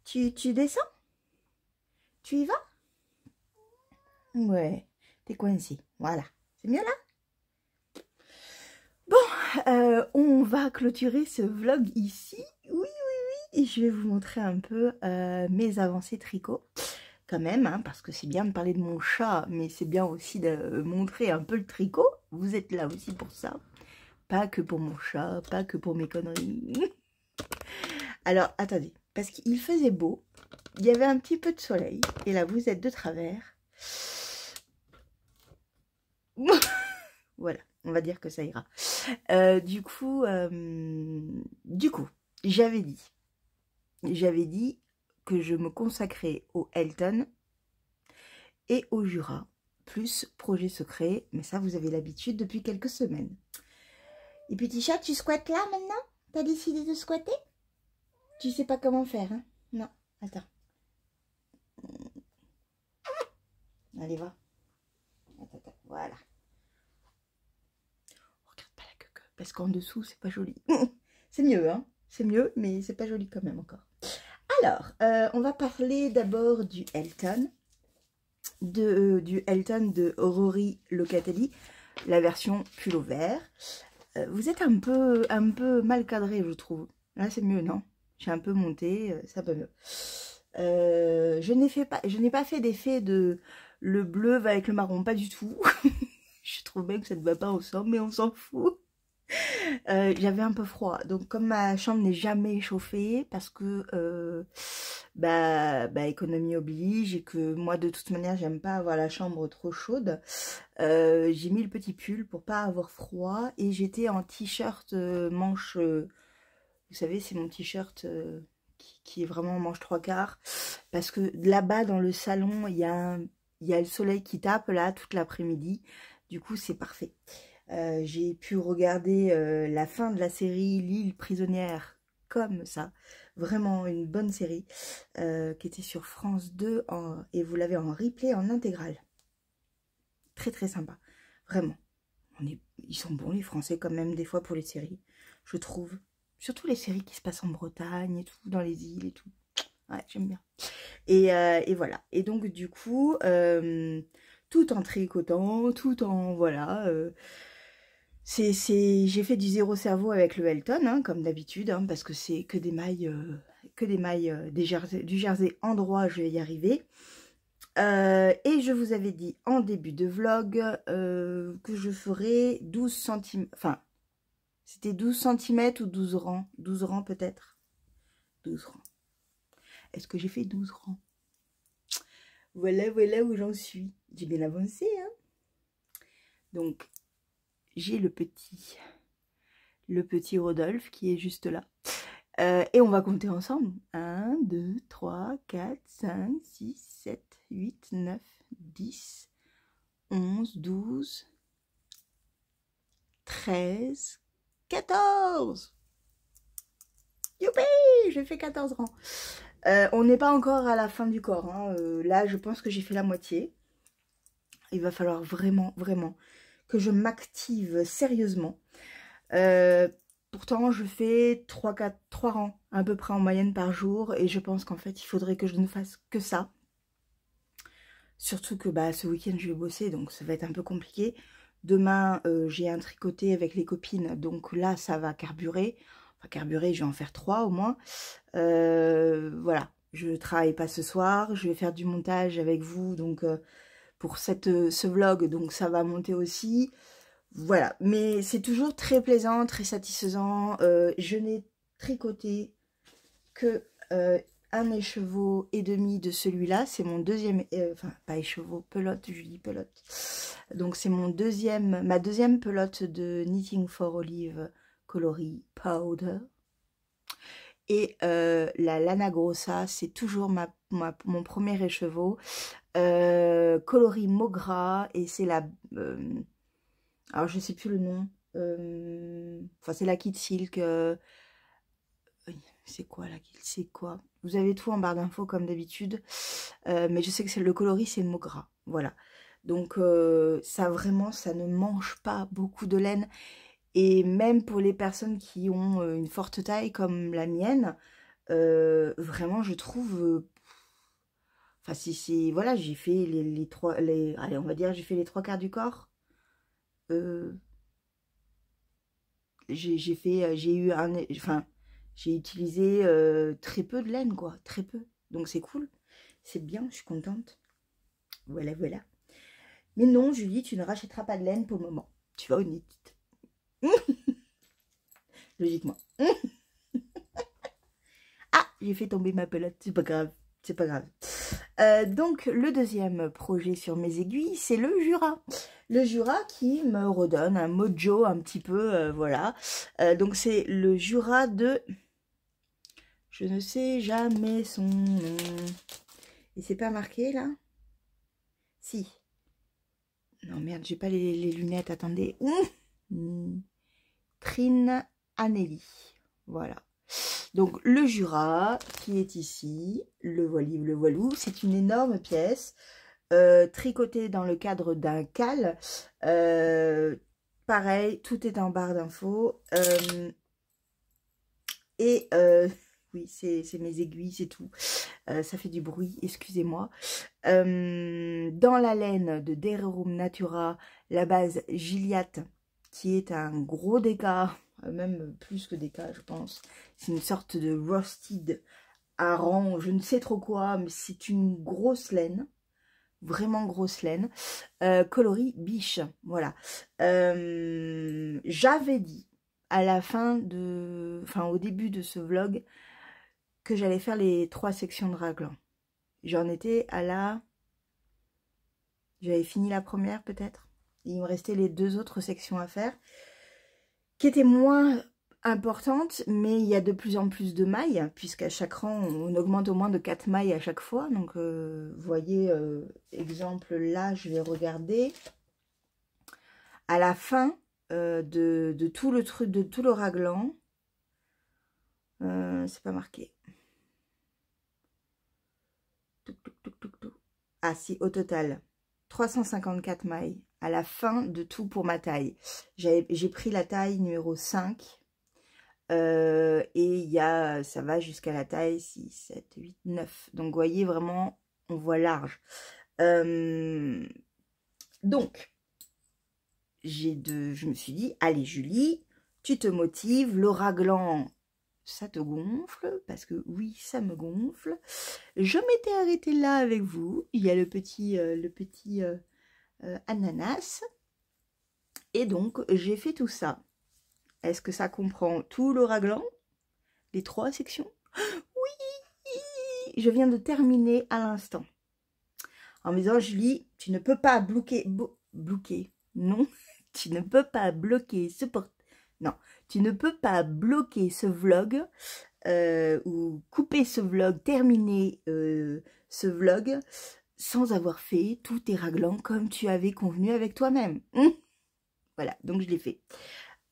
Tu descends? Tu y vas? Ouais, t'es coincé. Voilà. C'est mieux là? Bon, on va clôturer ce vlog ici. Oui, oui, oui. Et je vais vous montrer un peu mes avancées tricot. Quand même, hein, parce que c'est bien de parler de mon chat, mais c'est bien aussi de montrer un peu le tricot. Vous êtes là aussi pour ça. Pas que pour mon chat, pas que pour mes conneries. Alors, attendez, parce qu'il faisait beau, il y avait un petit peu de soleil, et là, vous êtes de travers. Voilà, on va dire que ça ira. Du coup, j'avais dit que je me consacrais au Elton et au Jura, plus projet secret, mais ça, vous avez l'habitude depuis quelques semaines. Et petit chat, tu squattes là maintenant? T'as décidé de squatter? Tu sais pas comment faire, hein? Non, attends. Allez, va. Attends, voilà. Regarde pas la queue, parce qu'en dessous, c'est pas joli. C'est mieux, hein? C'est mieux, mais c'est pas joli quand même encore. Alors, on va parler d'abord du Elton. Du Elton de Rory Locatelli, la version pull vert. Vous êtes un peu mal cadré, je trouve. Là, c'est mieux, non? J'ai un peu monté, ça peut mieux. Je n'ai pas fait d'effet de le bleu va avec le marron, pas du tout. Je trouve bien que ça ne va pas ensemble, mais on s'en fout. J'avais un peu froid, donc comme ma chambre n'est jamais chauffée, parce que économie oblige, et que moi de toute manière j'aime pas avoir la chambre trop chaude, j'ai mis le petit pull pour pas avoir froid, et j'étais en t-shirt manche, vous savez c'est mon t-shirt qui est vraiment manche 3/4, parce que là-bas dans le salon il y a le soleil qui tape là toute l'après-midi, du coup c'est parfait. J'ai pu regarder la fin de la série L'île prisonnière comme ça, vraiment une bonne série qui était sur France 2 et vous l'avez en replay en intégrale. Très très sympa, vraiment. Ils sont bons les Français quand même des fois pour les séries, je trouve. Surtout les séries qui se passent en Bretagne et tout, dans les îles et tout. Ouais, j'aime bien. Et voilà. Et donc du coup, tout en tricotant, tout en voilà. J'ai fait du zéro cerveau avec le Elton, hein, comme d'habitude, hein, parce que c'est que des mailles, du jersey en droit, je vais y arriver. Et je vous avais dit en début de vlog que je ferais 12 cm, enfin, c'était 12 cm ou 12 rangs, 12 rangs peut-être, 12 rangs. Est-ce que j'ai fait 12 rangs? Voilà où j'en suis. J'ai bien avancé, hein. Donc, j'ai le petit Rodolphe qui est juste là. Et on va compter ensemble. 1, 2, 3, 4, 5, 6, 7, 8, 9, 10, 11, 12, 13, 14. Youpi! J'ai fait 14 rangs. On n'est pas encore à la fin du corps, hein. Là, je pense que j'ai fait la moitié. Il va falloir vraiment, vraiment que je m'active sérieusement. Pourtant, je fais 3 rangs à peu près en moyenne par jour. Et je pense qu'en fait, il faudrait que je ne fasse que ça. Surtout que ce week-end, je vais bosser, donc ça va être un peu compliqué. Demain, j'ai un tricoté avec les copines. Donc là, ça va carburer. Enfin, carburer, je vais en faire 3 au moins. Voilà, je travaille pas ce soir. Je vais faire du montage avec vous, donc pour ce vlog. Donc ça va monter aussi. Voilà, mais c'est toujours très plaisant, très satisfaisant. Je n'ai tricoté que 1 écheveau et demi de celui-là. C'est mon deuxième, enfin pas écheveau, pelote, je dis pelote. Donc c'est ma deuxième pelote de Knitting for Olive coloris powder. Et la Lana Grossa, c'est toujours mon premier écheveau. Coloris Mogra, et c'est la... alors je sais plus le nom. Enfin c'est la Kit Silk. C'est quoi la Kit? C'est quoi? Vous avez tout en barre d'infos comme d'habitude. Mais je sais que le coloris c'est Mogra. Voilà. Donc ça vraiment, ça ne mange pas beaucoup de laine. Et même pour les personnes qui ont une forte taille comme la mienne, vraiment je trouve... Enfin si voilà, j'ai fait allez, on va dire j'ai fait les 3/4 du corps. J'ai utilisé très peu de laine, quoi, très peu. Donc c'est cool, c'est bien, je suis contente. Voilà. Mais non, Julie, tu ne rachèteras pas de laine pour le moment. Tu vas au Knit. Logiquement. Ah, j'ai fait tomber ma pelote, c'est pas grave, c'est pas grave. Donc le deuxième projet sur mes aiguilles, c'est le Jura. Le Jura qui me redonne un mojo un petit peu, voilà. Donc c'est le Jura de... Je ne sais jamais son nom. Et c'est pas marqué là? Si. Non merde, j'ai pas les lunettes, attendez. Trine Anneli. Voilà. Donc le Jura qui est ici, le voilou, c'est une énorme pièce tricotée dans le cadre d'un cal. Pareil, tout est en barre d'infos. Oui, c'est mes aiguilles, c'est tout. Ça fait du bruit, excusez-moi. Dans la laine de Dererum Natura, la base Gilliatt, qui est un gros déca, même plus que déca je pense. C'est une sorte de worsted hareng, je ne sais trop quoi, mais c'est une grosse laine. Vraiment grosse laine, coloris biche, voilà. J'avais dit à la fin de, enfin au début de ce vlog, que j'allais faire les 3 sections de raglan. J'en étais à la, j'avais fini la première peut-être, il me restait les 2 autres sections à faire, qui étaient moins importante, mais il y a de plus en plus de mailles, puisqu'à chaque rang, on augmente au moins de 4 mailles à chaque fois. Donc, vous voyez, exemple, là, je vais regarder. À la fin de tout le truc, de tout le raglan, c'est pas marqué. Ah si, au total, 354 mailles à la fin de tout pour ma taille. J'ai pris la taille numéro 5. Et il y a, ça va jusqu'à la taille 6, 7, 8, 9. Donc, vous voyez, vraiment, on voit large. Donc, je me suis dit, allez Julie, tu te motives, le raglan, ça te gonfle, parce que oui, ça me gonfle. Je m'étais arrêtée là avec vous. Il y a le petit ananas. Et donc, j'ai fait tout ça. Est-ce que ça comprend tout le raglan? Les 3 sections? Oui! Je viens de terminer à l'instant. En me disant, Julie, tu ne peux pas bloquer... Non, tu ne peux pas bloquer ce Non, tu ne peux pas bloquer ce vlog ou couper ce vlog, terminer ce vlog sans avoir fait tous tes raglans comme tu avais convenu avec toi-même. Voilà, donc je l'ai fait.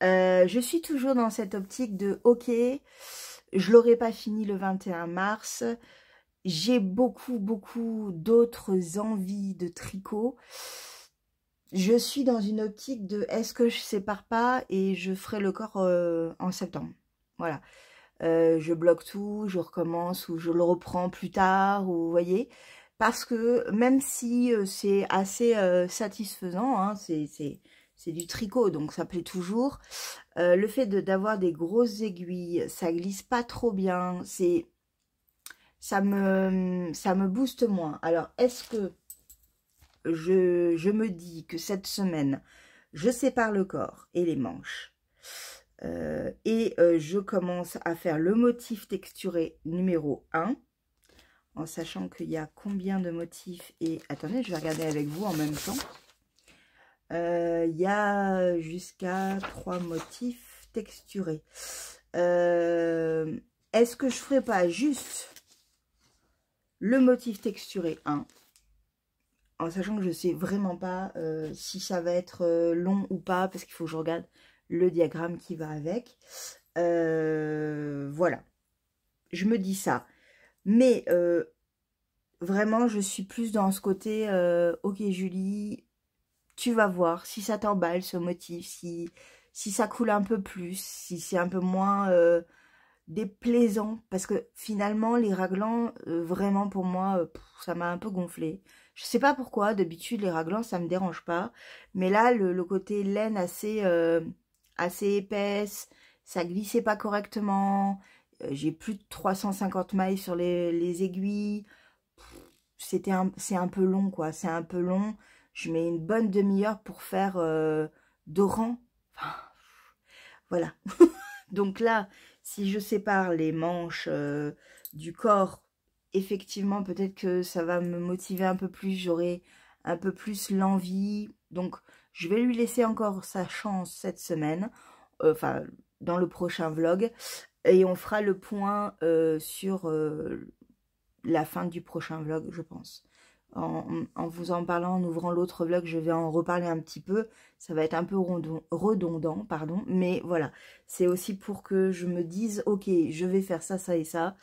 Je suis toujours dans cette optique de ok, je l'aurai pas fini le 21 mars. J'ai beaucoup d'autres envies de tricot. Je suis dans une optique de est-ce que je sépare pas et je ferai le corps en septembre. Voilà. Je bloque tout, je recommence ou je le reprends plus tard, ou vous voyez. Parce que même si c'est assez satisfaisant, hein, c'est du tricot, donc ça plaît toujours. Le fait d'avoir des grosses aiguilles, ça glisse pas trop bien, ça me booste moins. Alors, est-ce que je me dis que cette semaine, je sépare le corps et les manches et je commence à faire le motif texturé numéro 1, en sachant qu'il y a combien de motifs. Et attendez, je vais regarder avec vous en même temps. Il y a jusqu'à 3 motifs texturés. Est-ce que je ferai pas juste le motif texturé 1, en sachant que je sais vraiment pas si ça va être long ou pas, parce qu'il faut que je regarde le diagramme qui va avec. Voilà, je me dis ça. Mais vraiment, je suis plus dans ce côté, ok Julie, tu vas voir si ça t'emballe ce motif, si ça coule un peu plus, si c'est un peu moins déplaisant, parce que finalement les raglans, vraiment pour moi, ça m'a un peu gonflé. Je sais pas pourquoi, d'habitude les raglans ça me dérange pas, mais là le côté laine assez épaisse, ça glissait pas correctement, j'ai plus de 350 mailles sur les aiguilles, c'est un peu long quoi, c'est un peu long. Je mets une bonne demi-heure pour faire 2 rangs. Enfin, voilà. Donc là, si je sépare les manches du corps, effectivement, peut-être que ça va me motiver un peu plus. J'aurai un peu plus l'envie. Donc, je vais lui laisser encore sa chance cette semaine. Enfin, dans le prochain vlog. Et on fera le point sur la fin du prochain vlog, je pense. En vous en parlant, en ouvrant l'autre vlog, je vais en reparler un petit peu. Ça va être un peu redondant, pardon. Mais voilà, c'est aussi pour que je me dise, ok, je vais faire ça, ça et ça.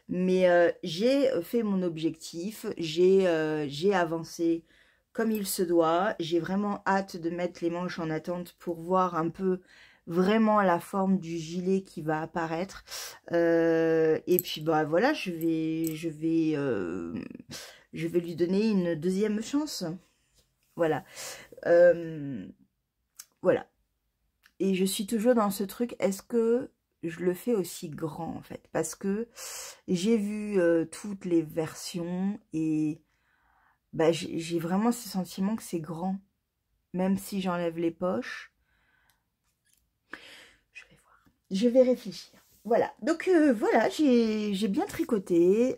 Mais j'ai fait mon objectif, j'ai avancé comme il se doit. J'ai vraiment hâte de mettre les manches en attente pour voir un peu vraiment la forme du gilet qui va apparaître. Et puis, bah voilà, je vais lui donner une deuxième chance. Voilà. Voilà. Et je suis toujours dans ce truc, est-ce que je le fais aussi grand en fait? Parce que j'ai vu toutes les versions et bah, j'ai vraiment ce sentiment que c'est grand. Même si j'enlève les poches. Je vais voir. Je vais réfléchir. Voilà, donc voilà, j'ai bien tricoté.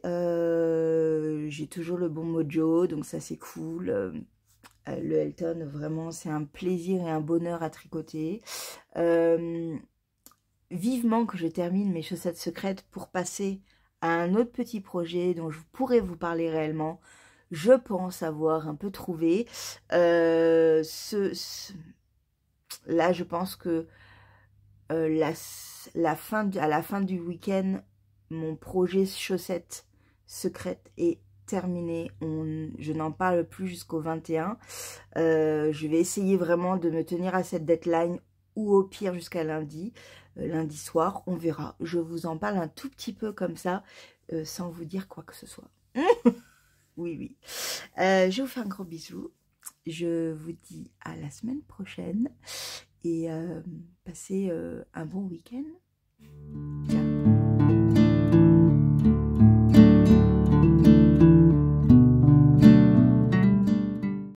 J'ai toujours le bon mojo, donc ça c'est cool. Le Elton, vraiment, c'est un plaisir et un bonheur à tricoter. Vivement que je termine mes chaussettes secrètes pour passer à un autre petit projet dont je pourrais vous parler réellement. Je pense avoir un peu trouvé. Là, je pense que à la fin du week-end, mon projet chaussettes secrètes est terminé. Je n'en parle plus jusqu'au 21. Je vais essayer vraiment de me tenir à cette deadline ou au pire jusqu'à lundi. Lundi soir, on verra. Je vous en parle un tout petit peu comme ça, sans vous dire quoi que ce soit. Oui, oui. Je vous fais un gros bisou. Je vous dis à la semaine prochaine et passez un bon week-end.